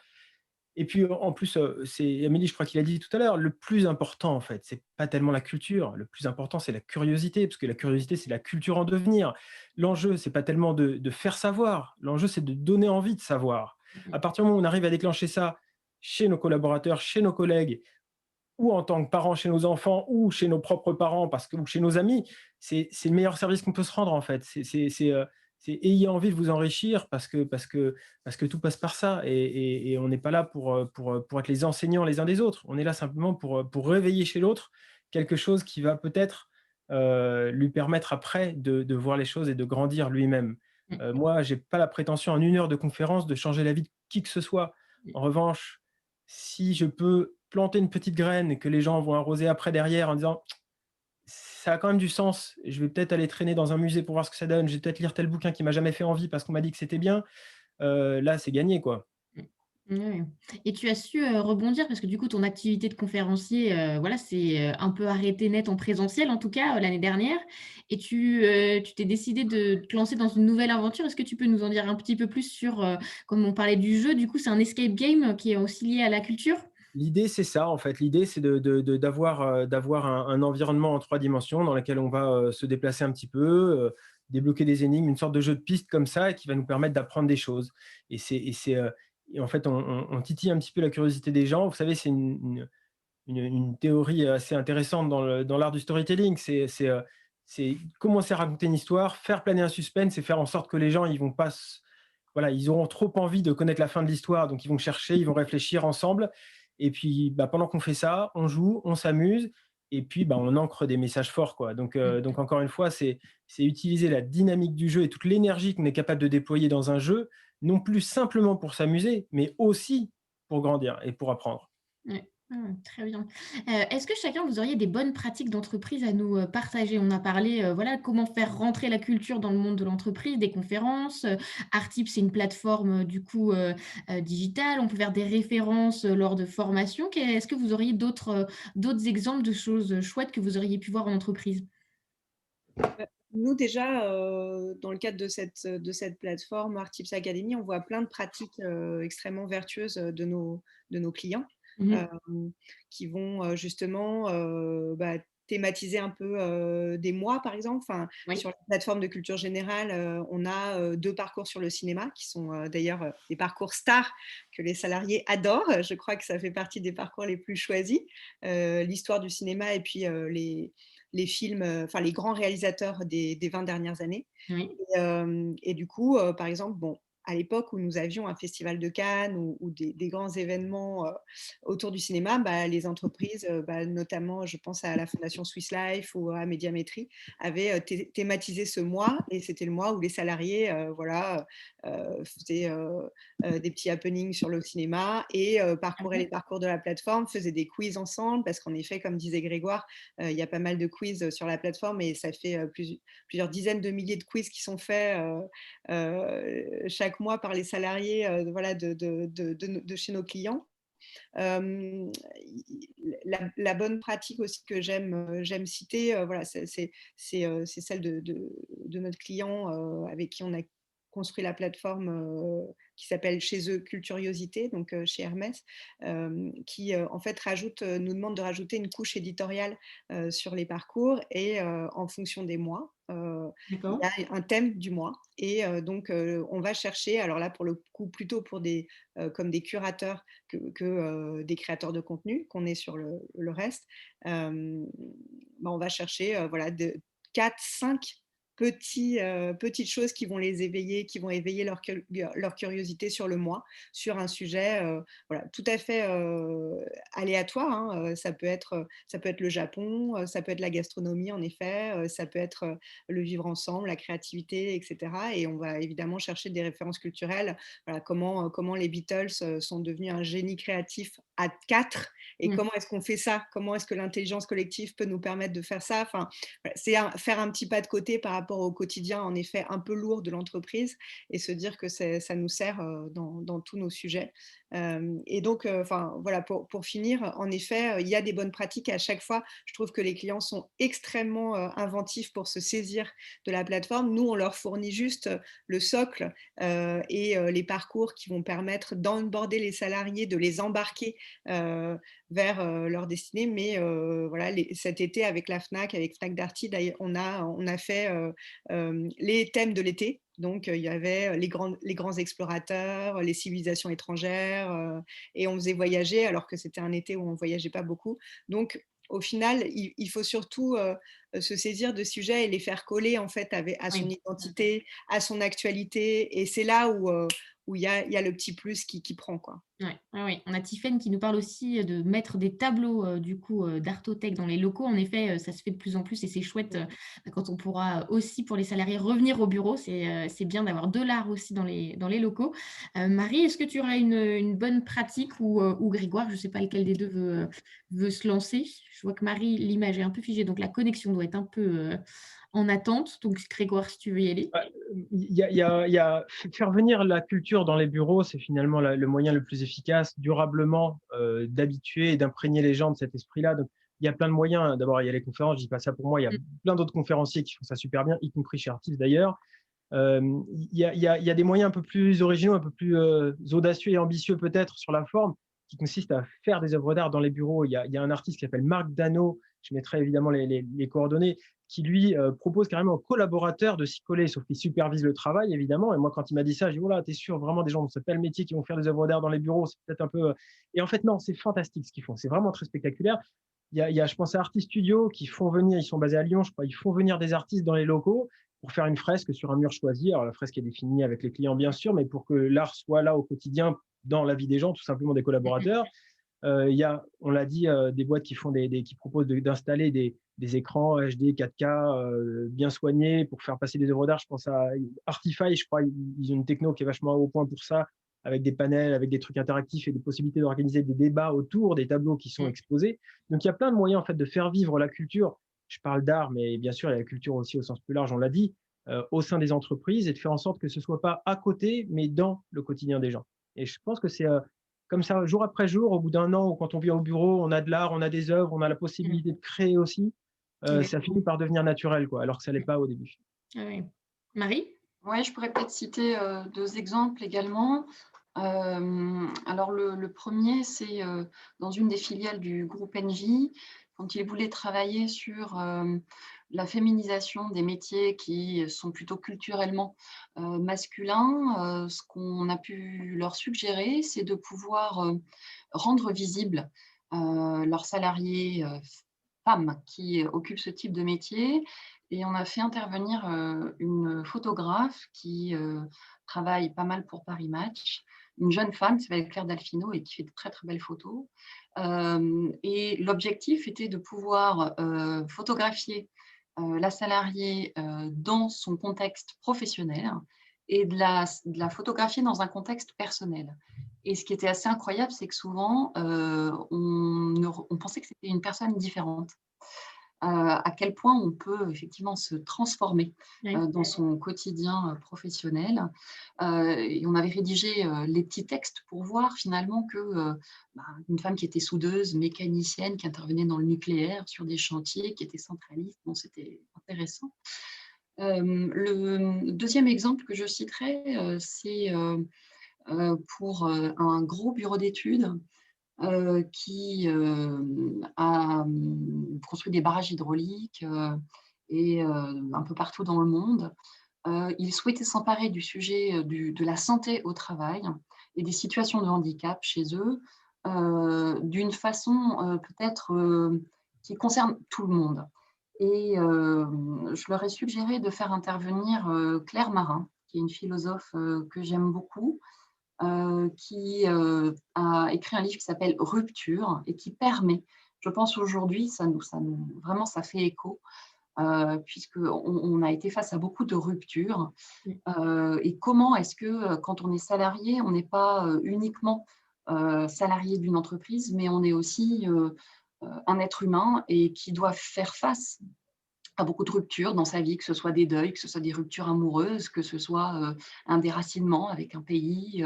Et puis en plus, c'est Amélie, je crois qu'il a dit tout à l'heure, le plus important en fait, c'est pas tellement la culture, le plus important c'est la curiosité, parce que la curiosité c'est la culture en devenir. L'enjeu c'est pas tellement de faire savoir, l'enjeu c'est de donner envie de savoir. À partir du moment où on arrive à déclencher ça chez nos collaborateurs, chez nos collègues, ou en tant que parents chez nos enfants, ou chez nos propres parents, ou chez nos amis, c'est le meilleur service qu'on peut se rendre en fait. C'est ayez envie de vous enrichir parce que tout passe par ça. Et on n'est pas là pour être les enseignants les uns des autres. On est là simplement pour réveiller chez l'autre quelque chose qui va peut-être lui permettre après de voir les choses et de grandir lui-même. Moi, je n'ai pas la prétention en 1 heure de conférence de changer la vie de qui que ce soit. En revanche, si je peux planter une petite graine et que les gens vont arroser après derrière en disant ça a quand même du sens, je vais peut-être aller traîner dans un musée pour voir ce que ça donne, je vais peut-être lire tel bouquin qui m'a jamais fait envie parce qu'on m'a dit que c'était bien, là c'est gagné quoi. Ouais et tu as su, rebondir parce que du coup ton activité de conférencier, voilà, c'est, un peu arrêté net en présentiel en tout cas, l'année dernière et tu t'es décidé de te lancer dans une nouvelle aventure. Est-ce que tu peux nous en dire un petit peu plus sur, comme on parlait du jeu, du coup c'est un escape game qui est aussi lié à la culture? L'idée c'est ça en fait, l'idée c'est d'avoir un environnement en 3 dimensions dans lequel on va, se déplacer un petit peu, débloquer des énigmes, une sorte de jeu de piste comme ça et qui va nous permettre d'apprendre des choses. Et en fait on titille un petit peu la curiosité des gens. Vous savez, c'est une théorie assez intéressante dans l'art du storytelling. C'est commencer à raconter une histoire, faire planer un suspense et faire en sorte que les gens, ils vont pas, voilà, ils auront trop envie de connaître la fin de l'histoire, donc ils vont chercher, ils vont réfléchir ensemble. Et puis, bah, pendant qu'on fait ça, on joue, on s'amuse, et puis bah, on ancre des messages forts, quoi. Donc encore une fois, c'est utiliser la dynamique du jeu et toute l'énergie qu'on est capable de déployer dans un jeu, non plus simplement pour s'amuser, mais aussi pour grandir et pour apprendre. Ouais. Très bien. Est-ce que chacun vous auriez des bonnes pratiques d'entreprise à nous, partager? On a parlé, voilà, comment faire rentrer la culture dans le monde de l'entreprise, des conférences, Artip, c'est une plateforme, du coup, digitale. On peut faire des références, lors de formations. Est-ce que vous auriez d'autres exemples de choses, chouettes que vous auriez pu voir en entreprise? Nous déjà, dans le cadre de cette plateforme Artips Academy, on voit plein de pratiques, extrêmement vertueuses, de nos clients, Mmh. hem, qui vont, justement, thématiser un peu, des mois, par exemple. Enfin, Oui. sur la plateforme de culture générale, on a, 2 parcours sur le cinéma qui sont, d'ailleurs, des parcours stars que les salariés adorent. Je crois que ça fait partie des parcours les plus choisis. L'histoire du cinéma et puis, les films, enfin les grands réalisateurs des 20 dernières années. Oui. Et du coup, par exemple, bon, à l'époque où nous avions un festival de Cannes ou des grands événements, autour du cinéma, les entreprises, notamment je pense à la fondation Swiss Life ou à Médiamétrie, avaient, thématisé ce mois et c'était le mois où les salariés, faisaient, des petits happenings sur le cinéma et parcouraient les parcours de la plateforme, faisaient des quiz ensemble parce qu'en effet, comme disait Grégoire, il y a pas mal de quiz sur la plateforme et ça fait, plusieurs dizaines de milliers de quiz qui sont faits, chaque mois par les salariés, voilà, de chez nos clients. Hem, la bonne pratique aussi que j'aime citer, voilà, c'est celle de notre client, avec qui on a construit la plateforme, qui s'appelle chez eux Culturiosité, donc chez Hermès, qui, en fait nous demande de rajouter une couche éditoriale, sur les parcours et en fonction des mois, il y D'accord. a un thème du mois et donc on va chercher, alors là pour le coup plutôt pour des, comme des curateurs des créateurs de contenu, qu'on est sur le reste, on va chercher voilà, 4-5 petites choses qui vont les éveiller, qui vont éveiller leur curiosité sur le mois, sur un sujet voilà, tout à fait aléatoire, hein. Ça peut être le Japon, ça peut être la gastronomie en effet, ça peut être le vivre ensemble, la créativité, etc. Et on va évidemment chercher des références culturelles. Voilà, comment les Beatles sont devenus un génie créatif à 4 et Mmh. comment est-ce qu'on fait ça? Comment est-ce que l'intelligence collective peut nous permettre de faire ça? Enfin, voilà, faire un petit pas de côté par rapport au quotidien, en effet, un peu lourd de l'entreprise et se dire que ça nous sert dans tous nos sujets. Et donc, enfin, voilà, pour finir, en effet, il y a des bonnes pratiques et à chaque fois, je trouve que les clients sont extrêmement inventifs pour se saisir de la plateforme. Nous, on leur fournit juste le socle et les parcours qui vont permettre d'onboarder les salariés, de les embarquer vers leur destinée. Mais voilà, cet été, avec la FNAC, avec FNAC Darty, on a fait les thèmes de l'été. Donc, il y avait les grands explorateurs, les civilisations étrangères, et on faisait voyager alors que c'était un été où on ne voyageait pas beaucoup. Donc, au final, il faut surtout se saisir de sujets et les faire coller en fait à son Oui. identité, à son actualité. Et c'est là où il y a le petit plus qui prend, quoi. Ouais, ouais, ouais. On a Tiffaine qui nous parle aussi, de mettre des tableaux, du coup, d'artothèque dans les locaux. En effet, ça se fait de plus en plus et c'est chouette, quand on pourra aussi pour les salariés revenir au bureau. C'est bien d'avoir de l'art aussi dans les locaux. Marie, est-ce que tu aurais une bonne pratique ou Grégoire, je ne sais pas lequel des 2 veut se lancer? Je vois que Marie, l'image est un peu figée, donc la connexion doit être un peu, en attente. Donc Grégoire, si tu veux y aller? Bah, faire venir la culture dans les bureaux, c'est finalement le moyen le plus efficace, durablement, d'habituer et d'imprégner les gens de cet esprit-là. Donc, il y a plein de moyens. D'abord, il y a les conférences, je dis pas ça pour moi, il y a Mmh. plein d'autres conférenciers qui font ça super bien, y compris chez Artis d'ailleurs. Il y a des moyens un peu plus originaux, un peu plus audacieux et ambitieux peut-être sur la forme, qui consistent à faire des œuvres d'art dans les bureaux. Il y a un artiste qui s'appelle Marc Dano, je mettrai évidemment les coordonnées, qui lui propose carrément aux collaborateurs de s'y coller, sauf qu'il supervise le travail évidemment. Et moi, quand il m'a dit ça, j'ai dit, oh là, t'es sûr vraiment des gens dont c'est pas le métier qui vont faire des œuvres d'art dans les bureaux, c'est peut-être un peu. Et en fait, non, c'est fantastique ce qu'ils font, c'est vraiment très spectaculaire. Je pense à Artis Studio qui font venir, ils sont basés à Lyon, je crois, ils font venir des artistes dans les locaux pour faire une fresque sur un mur choisi. Alors, la fresque est définie avec les clients, bien sûr, mais pour que l'art soit là au quotidien, dans la vie des gens, tout simplement des collaborateurs. Il y a, on l'a dit, des boîtes qui, qui proposent d'installer des écrans HD 4K bien soignés pour faire passer des œuvres d'art. Je pense à Artify, je crois, ils ont une techno qui est vachement au point pour ça, avec des panels, avec des trucs interactifs et des possibilités d'organiser des débats autour des tableaux qui sont Mmh. exposés. Donc, il y a plein de moyens en fait, de faire vivre la culture. Je parle d'art, mais bien sûr, il y a la culture aussi au sens plus large, on l'a dit, au sein des entreprises et de faire en sorte que ce ne soit pas à côté, mais dans le quotidien des gens. Et je pense que c'est comme ça, jour après jour, au bout d'un an, ou quand on vient au bureau, on a de l'art, on a des œuvres, on a la Mmh. possibilité de créer aussi. ça finit par devenir naturel, quoi, alors que ça l'est pas au début. Ah oui. Marie? Ouais, je pourrais peut-être citer 2 exemples également. Alors le 1er, c'est, dans une des filiales du groupe Engie, quand ils voulaient travailler sur, la féminisation des métiers qui sont plutôt culturellement, masculins, ce qu'on a pu leur suggérer, c'est de pouvoir, rendre visibles, leurs salariés, femmes qui occupent ce type de métier, et on a fait intervenir, une photographe qui, travaille pas mal pour Paris Match, une jeune femme qui s'appelle Claire Dalfino et qui fait de très, très belles photos. Et l'objectif était de pouvoir, photographier, la salariée, dans son contexte professionnel et de la photographier dans un contexte personnel. Et ce qui était assez incroyable, c'est que souvent, on pensait que c'était une personne différente. À quel point on peut effectivement se transformer Oui. dans son quotidien professionnel. Et on avait rédigé les petits textes pour voir finalement que une femme qui était soudeuse, mécanicienne, qui intervenait dans le nucléaire sur des chantiers, qui était centraliste, bon, c'était intéressant. Le deuxième exemple que je citerai, c'est pour un gros bureau d'études qui a construit des barrages hydrauliques et un peu partout dans le monde. Il souhaitait s'emparer du sujet de la santé au travail et des situations de handicap chez eux d'une façon peut-être qui concerne tout le monde. Et je leur ai suggéré de faire intervenir Claire Marin, qui est une philosophe que j'aime beaucoup, qui a écrit un livre qui s'appelle Rupture et qui permet, je pense aujourd'hui, vraiment ça fait écho, puisqu'on a été face à beaucoup de ruptures. Oui. Et comment est-ce que quand on est salarié, on n'est pas uniquement salarié d'une entreprise, mais on est aussi un être humain et qui doit faire face à beaucoup de ruptures dans sa vie, que ce soit des deuils, que ce soit des ruptures amoureuses, que ce soit un déracinement avec un pays.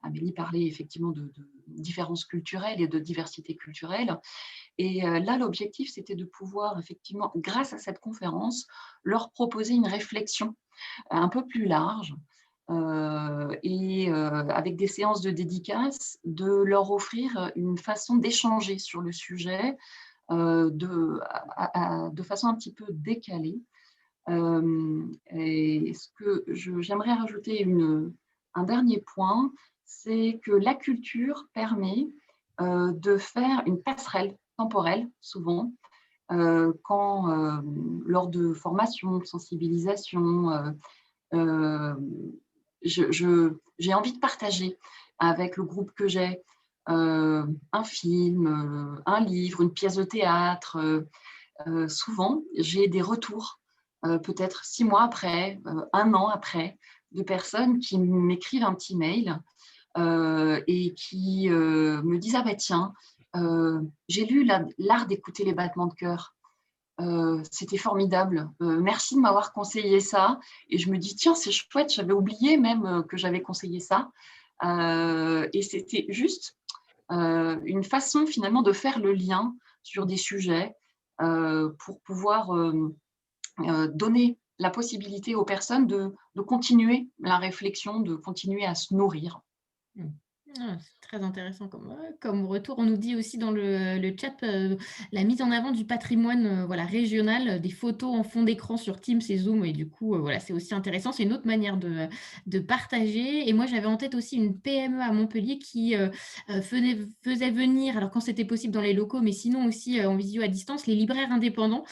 Amélie parlait effectivement de différences culturelles et de diversité culturelle. Et là, l'objectif, c'était de pouvoir effectivement, grâce à cette conférence, leur proposer une réflexion un peu plus large et avec des séances de dédicaces, de leur offrir une façon d'échanger sur le sujet de façon un petit peu décalée. Et ce que j'aimerais rajouter un dernier point, c'est que la culture permet de faire une passerelle temporelle, souvent, lors de formations, de sensibilisation, euh, j'ai envie de partager avec le groupe que j'ai un film, un livre, une pièce de théâtre. Souvent, j'ai des retours, peut-être 6 mois après, 1 an après, de personnes qui m'écrivent un petit mail et qui me disent « Ah ben tiens, j'ai lu L'art d'écouter les battements de cœur. C'était formidable. Merci de m'avoir conseillé ça. » Et je me dis « Tiens, c'est chouette, j'avais oublié même que j'avais conseillé ça. » Et c'était juste une façon finalement de faire le lien sur des sujets pour pouvoir donner la possibilité aux personnes de continuer la réflexion, de continuer à se nourrir. Mmh. Ah, c'est très intéressant comme retour. On nous dit aussi dans le chat, la mise en avant du patrimoine, voilà, régional, des photos en fond d'écran sur Teams et Zoom et du coup, voilà, c'est aussi intéressant. C'est une autre manière de partager et moi, j'avais en tête aussi une PME à Montpellier qui, faisait venir, alors quand c'était possible dans les locaux, mais sinon aussi, en visio à distance, les libraires indépendants,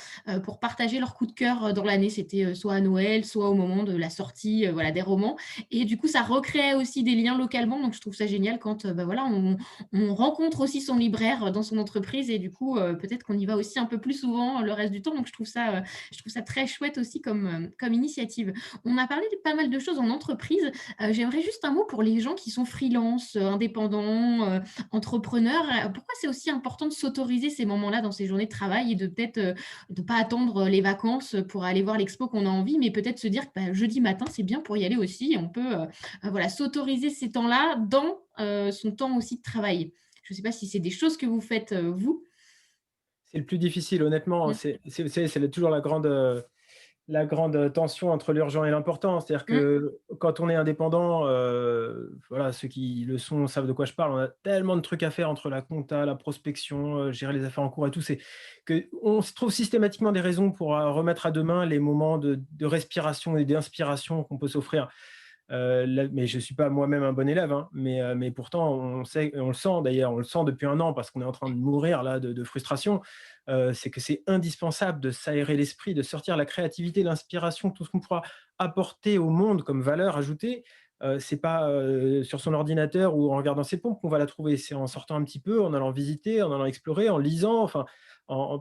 pour partager leur coup de cœur, dans l'année. C'était, soit à Noël, soit au moment de la sortie, voilà, des romans et du coup, ça recréait aussi des liens localement, donc je trouve ça génial quand bah, voilà, on rencontre aussi son libraire dans son entreprise et du coup, peut-être qu'on y va aussi un peu plus souvent le reste du temps. Donc, je trouve ça très chouette aussi comme initiative. On a parlé de pas mal de choses en entreprise. J'aimerais juste un mot pour les gens qui sont freelance, indépendants, entrepreneurs. Pourquoi c'est aussi important de s'autoriser ces moments-là dans ces journées de travail et de peut-être de ne pas attendre les vacances pour aller voir l'expo qu'on a envie, mais peut-être se dire que bah, jeudi matin, c'est bien pour y aller aussi. Et on peut voilà, s'autoriser ces temps-là dans son temps aussi de travail. Je ne sais pas si c'est des choses que vous faites, vous. C'est le plus difficile, honnêtement. Mm. C'est toujours la grande tension entre l'urgent et l'important. C'est-à-dire Mm. que quand on est indépendant, voilà, ceux qui le sont savent de quoi je parle, on a tellement de trucs à faire entre la compta, la prospection, gérer les affaires en cours et tout, c'est qu'on se trouve systématiquement des raisons pour remettre à demain les moments de respiration et d'inspiration qu'on peut s'offrir. Mais je ne suis pas moi-même un bon élève, hein, mais pourtant, on sait, on le sent d'ailleurs, on le sent depuis un an parce qu'on est en train de mourir là de frustration. C'est que c'est indispensable de s'aérer l'esprit, de sortir la créativité, l'inspiration, tout ce qu'on pourra apporter au monde comme valeur ajoutée. C'est pas sur son ordinateur ou en regardant ses pompes qu'on va la trouver. C'est en sortant un petit peu, en allant visiter, en allant explorer, en lisant, enfin,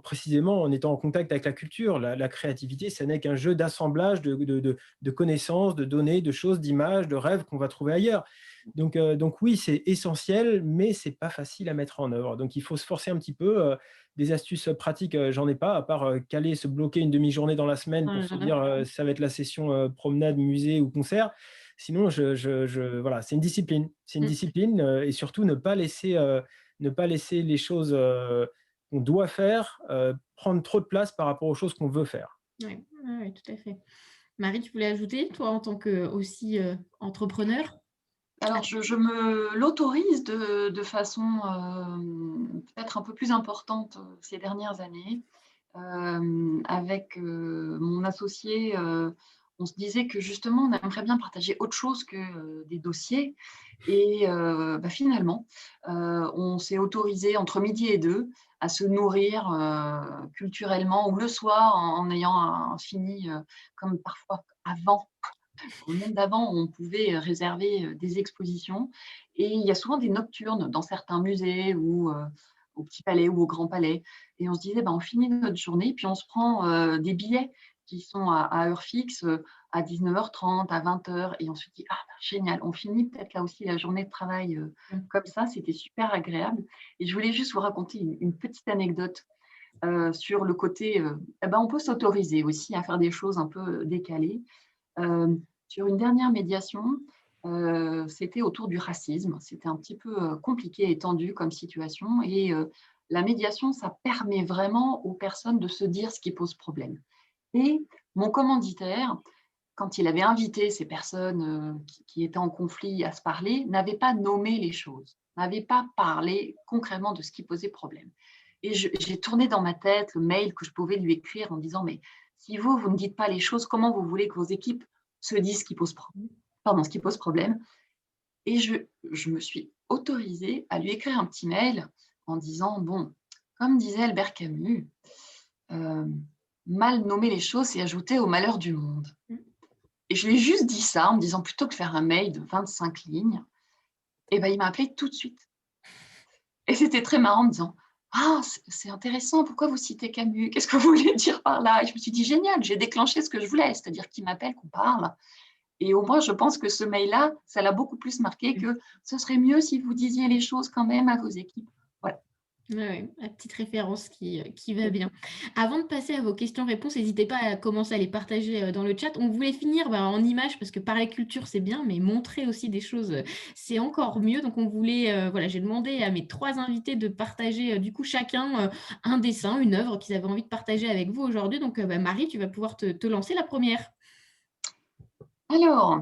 précisément en étant en contact avec la culture. La créativité, ce n'est qu'un jeu d'assemblage de connaissances, de données, de choses, d'images, de rêves qu'on va trouver ailleurs. Donc oui, c'est essentiel, mais c'est pas facile à mettre en œuvre. Donc il faut se forcer un petit peu. Des astuces pratiques, j'en ai pas, à part caler, se bloquer une demi-journée dans la semaine Dans pour se dire l'agenda. ça va être la session promenade, musée ou concert. Sinon, voilà, c'est une discipline. C'est une Mm. discipline et surtout ne pas laisser les choses qu'on doit faire prendre trop de place par rapport aux choses qu'on veut faire. Ouais, ouais, ouais, tout à fait. Marie, tu voulais ajouter, toi, en tant que aussi entrepreneur? Alors, je me l'autorise de façon peut-être un peu plus importante ces dernières années. Avec mon associé, on se disait que justement, on aimerait bien partager autre chose que des dossiers. Et finalement, on s'est autorisé entre midi et deux à se nourrir culturellement ou le soir en ayant fini, comme parfois avant. Au monde d'avant, on pouvait réserver des expositions et il y a souvent des nocturnes dans certains musées ou au Petit Palais ou au Grand Palais. Et on se disait, on finit notre journée, puis on se prend des billets qui sont à heure fixe, à 19h30, à 20h, et on se dit, ah, génial, on finit peut-être là aussi la journée de travail comme ça, c'était super agréable. Et je voulais juste vous raconter une petite anecdote sur le côté, on peut s'autoriser aussi à faire des choses un peu décalées. Euh, sur une dernière médiation, c'était autour du racisme. C'était un petit peu compliqué et tendu comme situation. Et la médiation, ça permet vraiment aux personnes de se dire ce qui pose problème. Et mon commanditaire, quand il avait invité ces personnes qui étaient en conflit à se parler, n'avait pas nommé les choses, n'avait pas parlé concrètement de ce qui posait problème. Et j'ai tourné dans ma tête le mail que je pouvais lui écrire en disant, mais si vous ne dites pas les choses, comment vous voulez que vos équipes se disent ce qui pose problème? Et je me suis autorisée à lui écrire un petit mail en disant, bon, comme disait Albert Camus, mal nommer les choses, c'est ajouter au malheur du monde. Et je lui ai juste dit ça en me disant, plutôt que de faire un mail de 25 lignes, il m'a appelé tout de suite. Et c'était très marrant en me disant, ah, c'est intéressant, pourquoi vous citez Camus? Qu'est-ce que vous voulez dire par là? Et je me suis dit, génial, j'ai déclenché ce que je voulais, c'est-à-dire qu'il m'appelle, qu'on parle. Et au moins, je pense que ce mail-là, ça l'a beaucoup plus marqué que ce serait mieux si vous disiez les choses quand même à vos équipes. Voilà. Ouais, la petite référence qui va bien. Avant de passer à vos questions-réponses, n'hésitez pas à commencer à les partager dans le chat. On voulait finir en images parce que parler culture, c'est bien, mais montrer aussi des choses, c'est encore mieux. Donc, on voulait, voilà, j'ai demandé à mes 3 invités de partager du coup chacun un dessin, une œuvre qu'ils avaient envie de partager avec vous aujourd'hui. Donc, Marie, tu vas pouvoir te lancer la première. Alors,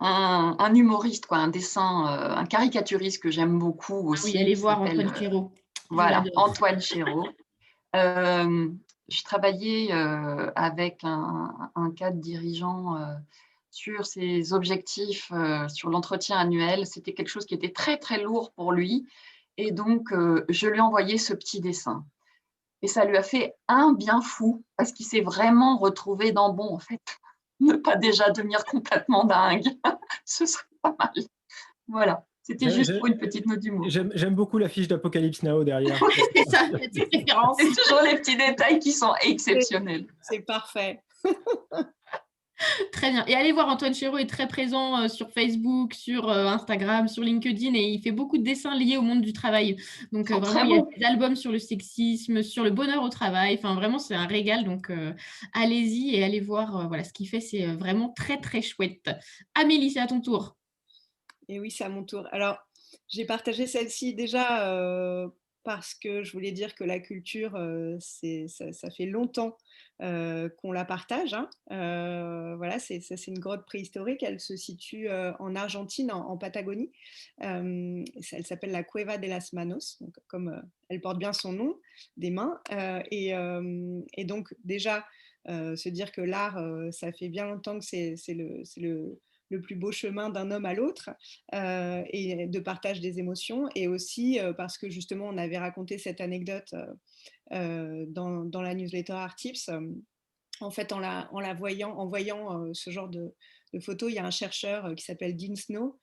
un humoriste, quoi, un dessin, un caricaturiste que j'aime beaucoup Ah oui, aussi, allez qui voir s'appelle Antoine Chéreau. Je voilà, l'adore. Antoine Chéreau. Je travaillais avec un cadre dirigeant sur ses objectifs, sur l'entretien annuel. C'était quelque chose qui était très, très lourd pour lui. Et donc, je lui ai envoyé ce petit dessin. Et ça lui a fait un bien fou parce qu'il s'est vraiment retrouvé dans, bon, en fait, ne pas déjà devenir complètement dingue. Ce serait pas mal. Voilà, c'était juste pour une petite note d'humour. J'aime beaucoup la fiche d'Apocalypse Now derrière. Oui, c'est ça, la petite référence. C'est toujours les petits détails qui sont exceptionnels. C'est parfait. Très bien. Et allez voir, Antoine Chéreau est très présent sur Facebook, sur Instagram, sur LinkedIn, et il fait beaucoup de dessins liés au monde du travail. Donc, vraiment, il y a des albums sur le sexisme, sur le bonheur au travail. Enfin, vraiment, c'est un régal. Donc, allez-y et allez voir voilà, ce qu'il fait. C'est vraiment très, très chouette. Amélie, c'est à ton tour. Et oui, c'est à mon tour. Alors, j'ai partagé celle-ci déjà parce que je voulais dire que la culture, ça fait longtemps qu'on la partage, hein. Voilà, c'est une grotte préhistorique. Elle se situe en Argentine, en Patagonie. Elle s'appelle la Cueva de las Manos, donc, comme elle porte bien son nom, des mains. Et donc déjà, se dire que l'art, ça fait bien longtemps que c'est le plus beau chemin d'un homme à l'autre, et de partage des émotions, et aussi parce que justement on avait raconté cette anecdote dans la newsletter Art Tips. En fait, en voyant ce genre de photos, il y a un chercheur qui s'appelle Dean Snow,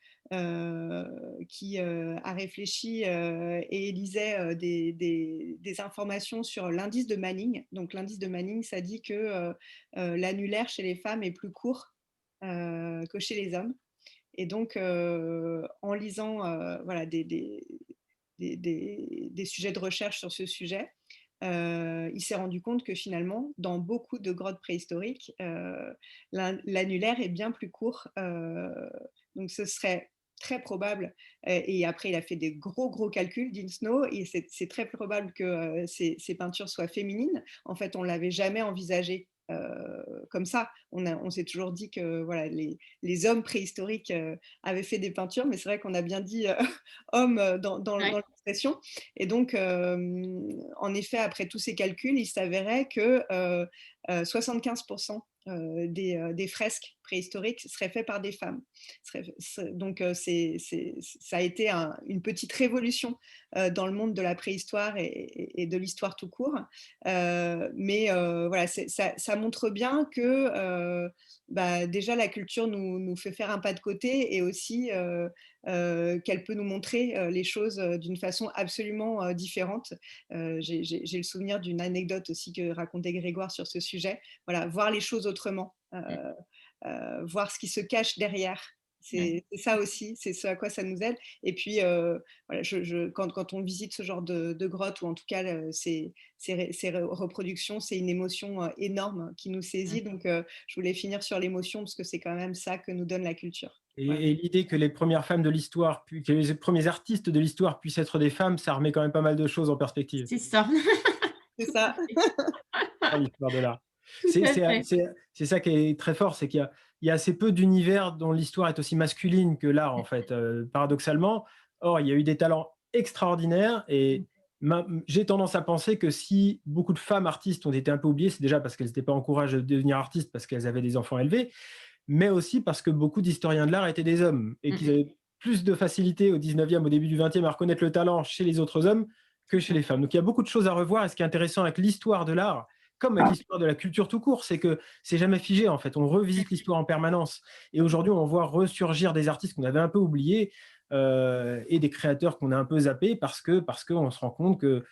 qui a réfléchi et lisait des informations sur l'indice de Manning. Donc l'indice de Manning, ça dit que l'annulaire chez les femmes est plus court que chez les hommes. Et donc, en lisant voilà, des sujets de recherche sur ce sujet, il s'est rendu compte que finalement, dans beaucoup de grottes préhistoriques, l'annulaire est bien plus court. Donc ce serait très probable, et après il a fait des gros calculs, Dean Snow, et c'est très probable que ces peintures soient féminines. En fait, on ne l'avait jamais envisagé comme ça. On s'est toujours dit que voilà, les hommes préhistoriques avaient fait des peintures, mais c'est vrai qu'on a bien dit hommes dans Ouais. l'expression. Et donc, en effet, après tous ces calculs, il s'avérait que 75% des fresques préhistoriques seraient faites par des femmes. Donc, ça a été une petite révolution dans le monde de la préhistoire et de l'histoire tout court. Mais voilà, ça montre bien que déjà la culture nous fait faire un pas de côté, et aussi qu'elle peut nous montrer les choses d'une façon absolument différente. J'ai le souvenir d'une anecdote aussi que racontait Grégoire sur ce sujet. Voilà, voir les choses autrement, voir ce qui se cache derrière. Ouais. C'est ça aussi, c'est ce à quoi ça nous aide. Et puis, voilà, quand on visite ce genre de grotte, ou en tout cas ces reproductions, c'est une émotion énorme qui nous saisit. Donc, je voulais finir sur l'émotion, parce que c'est quand même ça que nous donne la culture. Voilà. Et l'idée que les premières femmes de l'histoire, que les premiers artistes de l'histoire puissent être des femmes, ça remet quand même pas mal de choses en perspective C'est ça. C'est Tout à ça. fait. dans l'histoire de l'art. Tout à fait. C'est ça qui est très fort, c'est qu'il y a assez peu d'univers dont l'histoire est aussi masculine que l'art, en fait, paradoxalement. Or, il y a eu des talents extraordinaires, et j'ai tendance à penser que si beaucoup de femmes artistes ont été un peu oubliées, c'est déjà parce qu'elles n'étaient pas encouragées de devenir artistes parce qu'elles avaient des enfants élevés, mais aussi parce que beaucoup d'historiens de l'art étaient des hommes, et qu'ils avaient plus de facilité au 19e, au début du 20e, à reconnaître le talent chez les autres hommes que chez les femmes. Donc il y a beaucoup de choses à revoir, et ce qui est intéressant avec l'histoire de l'art, comme avec l'histoire de la culture tout court, c'est que c'est jamais figé, en fait. On revisite l'histoire en permanence. Et aujourd'hui, on voit ressurgir des artistes qu'on avait un peu oubliés, et des créateurs qu'on a un peu zappés, parce qu'on se rend compte que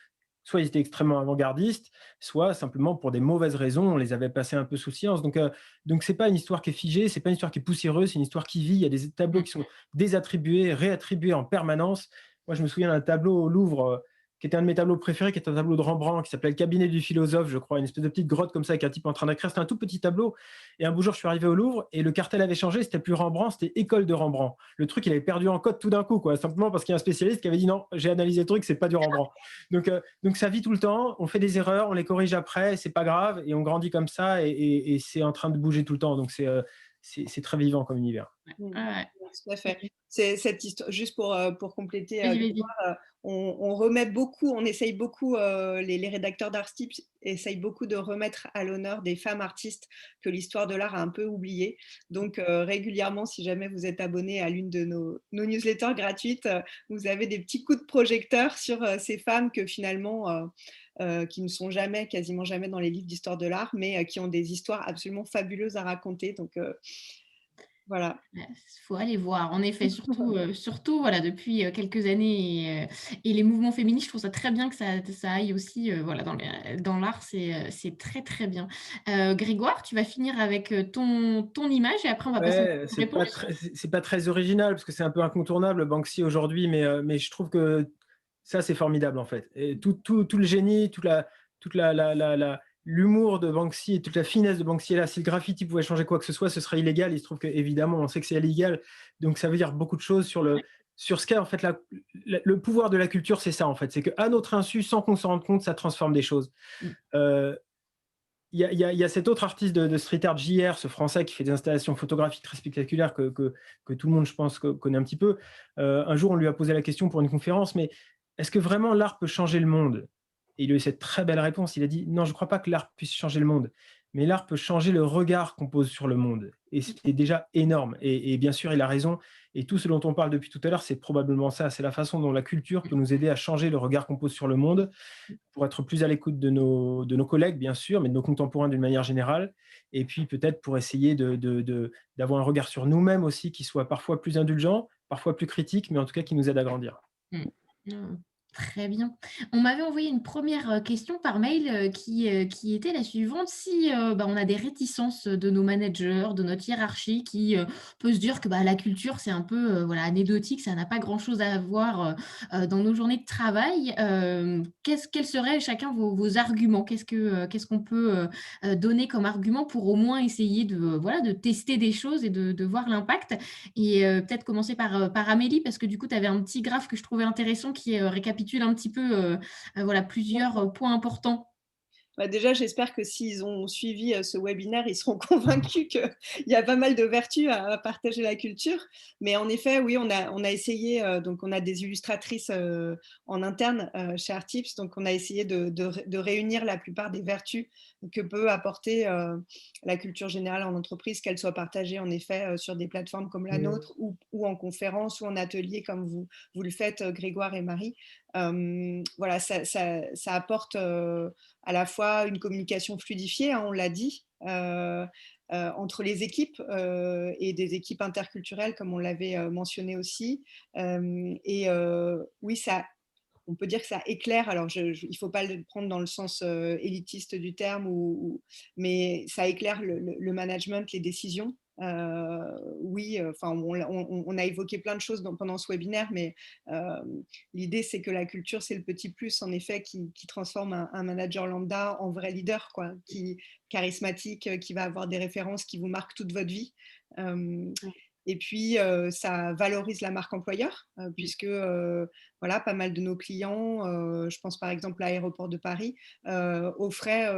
soit ils étaient extrêmement avant-gardistes, soit simplement pour des mauvaises raisons, on les avait passés un peu sous silence. Donc c'est pas une histoire qui est figée, c'est pas une histoire qui est poussiéreuse, c'est une histoire qui vit. Il y a des tableaux qui sont désattribués, réattribués en permanence. Moi, je me souviens d'un tableau au Louvre, qui était un de mes tableaux préférés, qui est un tableau de Rembrandt, qui s'appelait Le cabinet du philosophe, je crois, une espèce de petite grotte comme ça, avec un type en train d'écrire. C'était un tout petit tableau. Et un beau jour, je suis arrivé au Louvre, et le cartel avait changé, c'était plus Rembrandt, c'était École de Rembrandt. Le truc, il avait perdu en code tout d'un coup, quoi, simplement parce qu'il y a un spécialiste qui avait dit non, j'ai analysé le truc, c'est pas du Rembrandt. Donc ça vit tout le temps, on fait des erreurs, on les corrige après, c'est pas grave, et on grandit comme ça, et c'est en train de bouger tout le temps. Donc c'est très vivant comme univers. Ouais. Tout à fait. C'est cette histoire, juste pour compléter, Vas-y, vas-y. Grégoire, on remet beaucoup, on essaye beaucoup, les rédacteurs d'Art Tips essayent beaucoup de remettre à l'honneur des femmes artistes que l'histoire de l'art a un peu oubliées. Donc régulièrement, si jamais vous êtes abonné à l'une de nos newsletters gratuites, vous avez des petits coups de projecteur sur ces femmes que finalement, qui ne sont quasiment jamais dans les livres d'histoire de l'art, mais qui ont des histoires absolument fabuleuses à raconter. Donc voilà. Il faut aller voir, en effet, surtout voilà, depuis quelques années, et les mouvements féministes, je trouve ça très bien que ça aille aussi voilà, dans l'art, c'est très très bien. Grégoire, tu vas finir avec ton image, et après on va passer Ouais, aux réponses. c'est pas très original, parce que c'est un peu incontournable, Banksy, aujourd'hui, mais je trouve que ça, c'est formidable, en fait. Et tout le génie, l'humour de Banksy et toute la finesse de Banksy est là. Si le graffiti pouvait changer quoi que ce soit, ce serait illégal. Il se trouve qu'évidemment, on sait que c'est illégal, donc ça veut dire beaucoup de choses sur sur ce qu'est en fait le pouvoir de la culture, c'est ça en fait, c'est qu'à notre insu, sans qu'on s'en rende compte, ça transforme des choses. Mm. Euh, il y a cet autre artiste de street art, JR, ce Français qui fait des installations photographiques très spectaculaires que tout le monde, je pense, connaît un petit peu. Un jour, on lui a posé la question pour une conférence, mais est-ce que vraiment l'art peut changer le monde? Et il a eu cette très belle réponse. Il a dit, non, je ne crois pas que l'art puisse changer le monde, mais l'art peut changer le regard qu'on pose sur le monde. Et c'est déjà énorme. Et bien sûr, il a raison. Et tout ce dont on parle depuis tout à l'heure, c'est probablement ça. C'est la façon dont la culture peut nous aider à changer le regard qu'on pose sur le monde, pour être plus à l'écoute de nos collègues, bien sûr, mais de nos contemporains d'une manière générale. Et puis peut-être pour essayer d'avoir un regard sur nous-mêmes aussi qui soit parfois plus indulgent, parfois plus critique, mais en tout cas qui nous aide à grandir. Mm. Mm. Très bien. On m'avait envoyé une première question par mail qui était la suivante. Si on a des réticences de nos managers, de notre hiérarchie, qui peut se dire que la culture, c'est un peu anecdotique, ça n'a pas grand-chose à voir dans nos journées de travail, quels seraient chacun vos arguments? Qu'est-ce qu'on peut donner comme argument pour au moins essayer de tester des choses et de voir l'impact? Et peut-être commencer par Amélie, parce que du coup, tu avais un petit graphe que je trouvais intéressant qui récapitule un petit peu plusieurs points importants. Bah déjà, j'espère que s'ils ont suivi ce webinaire, ils seront convaincus qu'il y a pas mal de vertus à partager la culture. Mais en effet, oui, on a essayé, donc on a des illustratrices en interne chez Artips, donc on a essayé de réunir la plupart des vertus que peut apporter la culture générale en entreprise, qu'elle soit partagée en effet sur des plateformes comme la nôtre ou en conférence ou en atelier comme vous le faites, Grégoire et Marie. Voilà, ça apporte à la fois une communication fluidifiée, hein, on l'a dit, entre les équipes et des équipes interculturelles, comme on l'avait mentionné aussi. Oui, on peut dire que ça éclaire, alors il ne faut pas le prendre dans le sens élitiste du terme, mais ça éclaire le management, les décisions. Oui, on a évoqué plein de choses pendant ce webinaire, mais l'idée c'est que la culture c'est le petit plus en effet qui transforme un manager lambda en vrai leader, quoi, charismatique, qui va avoir des références qui vous marquent toute votre vie. Et puis, ça valorise la marque employeur, puisque voilà, pas mal de nos clients, je pense par exemple à l'Aéroport de Paris, offraient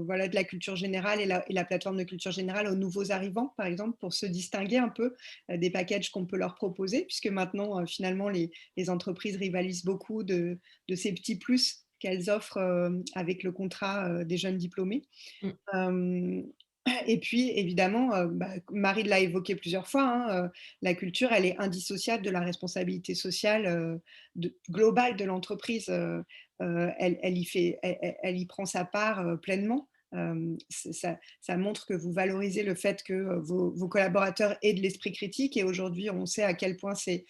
voilà, de la culture générale et la plateforme de culture générale aux nouveaux arrivants, par exemple, pour se distinguer un peu des packages qu'on peut leur proposer, puisque maintenant, finalement, les entreprises rivalisent beaucoup de ces petits plus qu'elles offrent avec le contrat des jeunes diplômés. Et puis, évidemment, Marie l'a évoqué plusieurs fois, hein, la culture, elle est indissociable de la responsabilité sociale globale de l'entreprise. Elle y prend sa part pleinement. Ça montre que vous valorisez le fait que vos collaborateurs aient de l'esprit critique. Et aujourd'hui, on sait à quel point c'est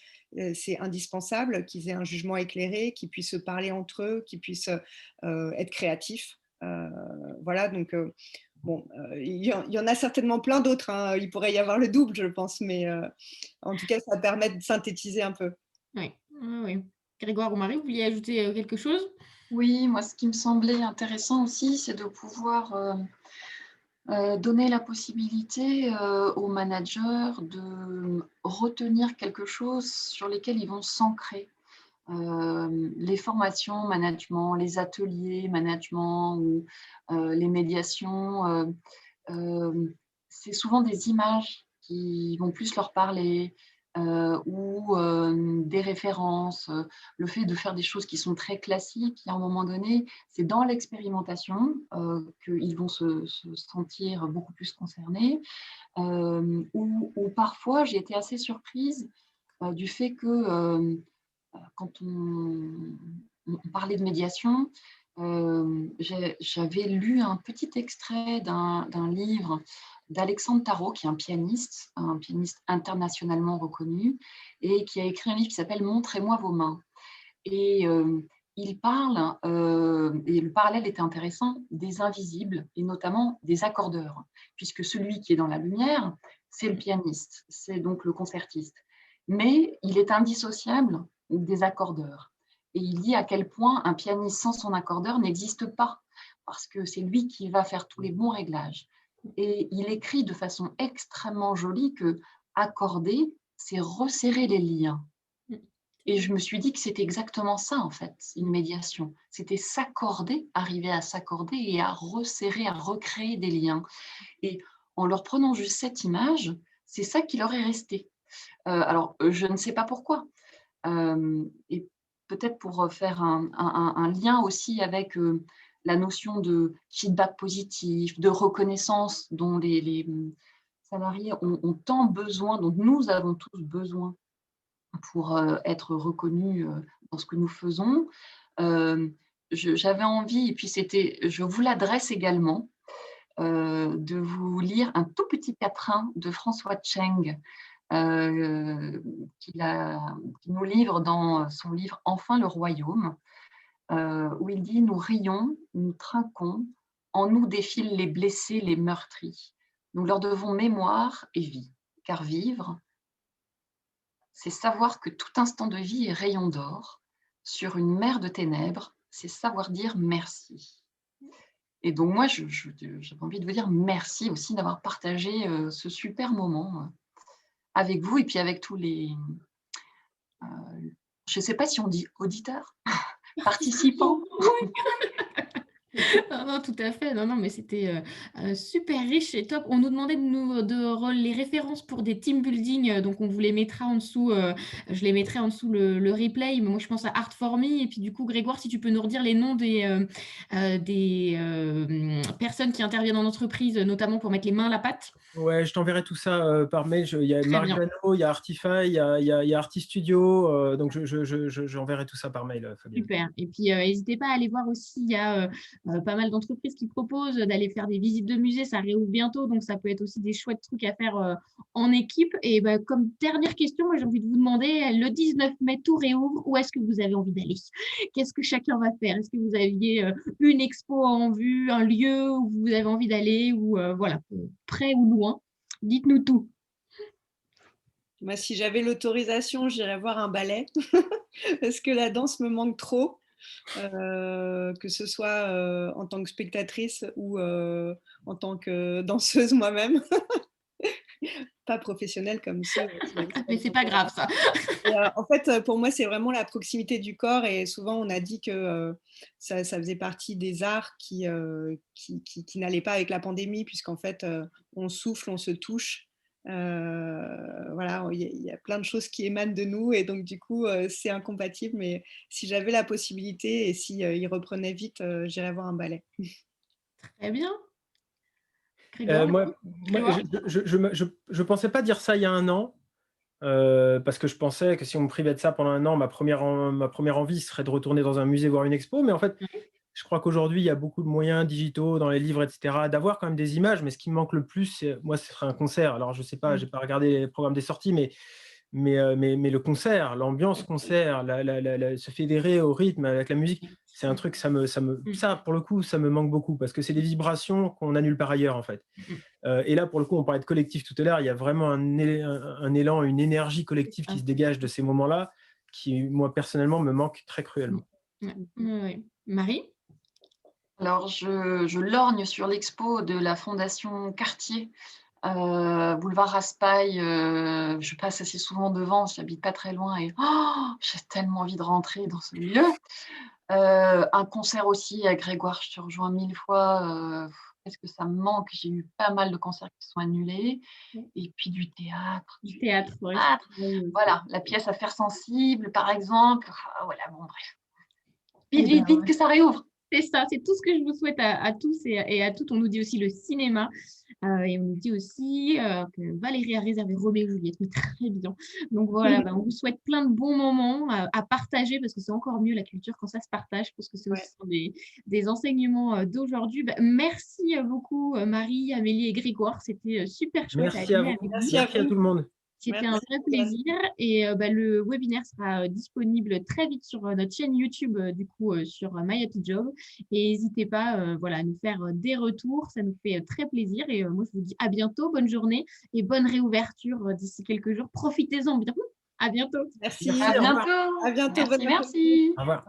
indispensable qu'ils aient un jugement éclairé, qu'ils puissent se parler entre eux, qu'ils puissent être créatifs. Voilà, donc... Bon, il y en a certainement plein d'autres, hein. Il pourrait y avoir le double, je pense, mais en tout cas, ça permet de synthétiser un peu. Oui, oui. Grégoire ou Marie, vous vouliez ajouter quelque chose? Oui, moi, ce qui me semblait intéressant aussi, c'est de pouvoir donner la possibilité aux managers de retenir quelque chose sur lesquels ils vont s'ancrer. Les formations management, les ateliers management ou les médiations, c'est souvent des images qui vont plus leur parler ou des références. Le fait de faire des choses qui sont très classiques, à un moment donné, c'est dans l'expérimentation qu'ils vont se sentir beaucoup plus concernés. Ou parfois, j'ai été assez surprise du fait que quand on parlait de médiation, j'avais lu un petit extrait d'un livre d'Alexandre Tarot, qui est un pianiste internationalement reconnu, et qui a écrit un livre qui s'appelle « Montrez-moi vos mains ». Et il parle, et le parallèle était intéressant, des invisibles, et notamment des accordeurs, puisque celui qui est dans la lumière, c'est le pianiste, c'est donc le concertiste. Mais il est indissociable des accordeurs. Et il dit à quel point un pianiste sans son accordeur n'existe pas, parce que c'est lui qui va faire tous les bons réglages. Et il écrit de façon extrêmement jolie que accorder, c'est resserrer les liens. Et je me suis dit que c'était exactement ça, en fait, une médiation. C'était s'accorder, arriver à s'accorder et à resserrer, à recréer des liens. Et en leur prenant juste cette image, c'est ça qui leur est resté. Alors, je ne sais pas pourquoi. Et peut-être pour faire un lien aussi avec la notion de feedback positif, de reconnaissance dont les salariés ont tant besoin, dont nous avons tous besoin pour être reconnus dans ce que nous faisons. J'avais envie, et puis je vous l'adresse également, de vous lire un tout petit quatrain de François Cheng, euh, qui nous livre dans son livre Enfin le royaume, où il dit: Nous rions, nous trinquons, en nous défilent les blessés, les meurtris. Nous leur devons mémoire et vie, car vivre, c'est savoir que tout instant de vie est rayon d'or. Sur une mer de ténèbres, c'est savoir dire merci. Et donc moi, j'avais envie de vous dire merci aussi d'avoir partagé ce super moment avec vous et puis avec tous les... je ne sais pas si on dit auditeurs, participants. Non, non, tout à fait. Non, non, mais c'était super riche et top. On nous demandait les références pour des team building, donc on vous les mettra en dessous. Je les mettrai en dessous le replay. Mais moi, je pense à Art for Me. Et puis, du coup, Grégoire, si tu peux nous redire les noms des personnes qui interviennent en entreprise, notamment pour mettre les mains à la pâte. Ouais, je t'enverrai tout ça par mail. Il y a Très Marc bien. Dano, il y a Artify, il y a Artist Studio. Donc, j'enverrai tout ça par mail, Fabienne. Super. Et puis, n'hésitez pas à aller voir aussi, il y a pas mal d'entreprises qui proposent d'aller faire des visites de musées. Ça réouvre bientôt, donc ça peut être aussi des chouettes trucs à faire en équipe. Et bah, comme dernière question, moi, j'ai envie de vous demander, le 19 mai, tout réouvre. Où est-ce que vous avez envie d'aller? Qu'est-ce que chacun va faire? Est-ce que vous aviez une expo en vue, un lieu où vous avez envie d'aller, ou voilà, près ou loin? Dites-nous tout. Moi, si j'avais l'autorisation, j'irais voir un ballet parce que la danse me manque trop, que ce soit en tant que spectatrice ou en tant que danseuse moi-même, pas professionnelle comme ceux qui Mais c'est pas grave, ça. Et, en fait, pour moi, c'est vraiment la proximité du corps et souvent on a dit que ça faisait partie des arts qui n'allaient pas avec la pandémie puisqu'en fait, on souffle, on se touche. Voilà, il y a plein de choses qui émanent de nous et donc du coup, c'est incompatible. Mais si j'avais la possibilité et si il reprenait vite, j'irais voir un ballet. Très bien. Grégoire, Moi, Grégoire je pensais pas dire ça il y a un an, parce que je pensais que si on me privait de ça pendant un an, ma première envie serait de retourner dans un musée voir une expo. Mais en fait, je crois qu'aujourd'hui, il y a beaucoup de moyens digitaux dans les livres, etc., d'avoir quand même des images. Mais ce qui me manque le plus, moi, ce serait un concert. Alors, je sais pas, j'ai pas regardé les programmes des sorties, mais le concert, l'ambiance concert, se fédérer au rythme avec la musique, c'est un truc, ça, pour le coup, ça me manque beaucoup parce que c'est des vibrations qu'on a nulle part ailleurs, en fait. Et là, pour le coup, on parlait de collectif tout à l'heure, il y a vraiment un élan, une énergie collective qui se dégage de ces moments-là qui, moi, personnellement, me manque très cruellement. Ouais. Marie? Alors, je lorgne sur l'expo de la Fondation Cartier, boulevard Raspail. Je passe assez souvent devant, je n'habite pas très loin et j'ai tellement envie de rentrer dans ce lieu. Un concert aussi à Grégoire, je te rejoins 1000 fois. Qu'est-ce que ça me manque? J'ai eu pas mal de concerts qui sont annulés. Et puis du théâtre. Du théâtre, ouais. Voilà, la pièce à faire sensible, par exemple. Voilà, bon, bref. Vite, que ça réouvre. C'est ça, c'est tout ce que je vous souhaite à tous et à toutes. On nous dit aussi le cinéma et on nous dit aussi que Valérie a réservé Roméo et Juliette, mais très bien. Donc voilà, on vous souhaite plein de bons moments à partager parce que c'est encore mieux la culture quand ça se partage. Je pense que c'est aussi des enseignements d'aujourd'hui. Merci beaucoup Marie, Amélie et Grégoire. C'était super chouette. Merci à vous. Merci à tout le monde. C'était un vrai plaisir et le webinaire sera disponible très vite sur notre chaîne YouTube, du coup, sur My Happy Job. Et n'hésitez pas à nous faire des retours, ça nous fait très plaisir. Et moi, je vous dis à bientôt, bonne journée et bonne réouverture d'ici quelques jours. Profitez-en bien. À bientôt. Merci. À bientôt. À bientôt. Merci. Au revoir.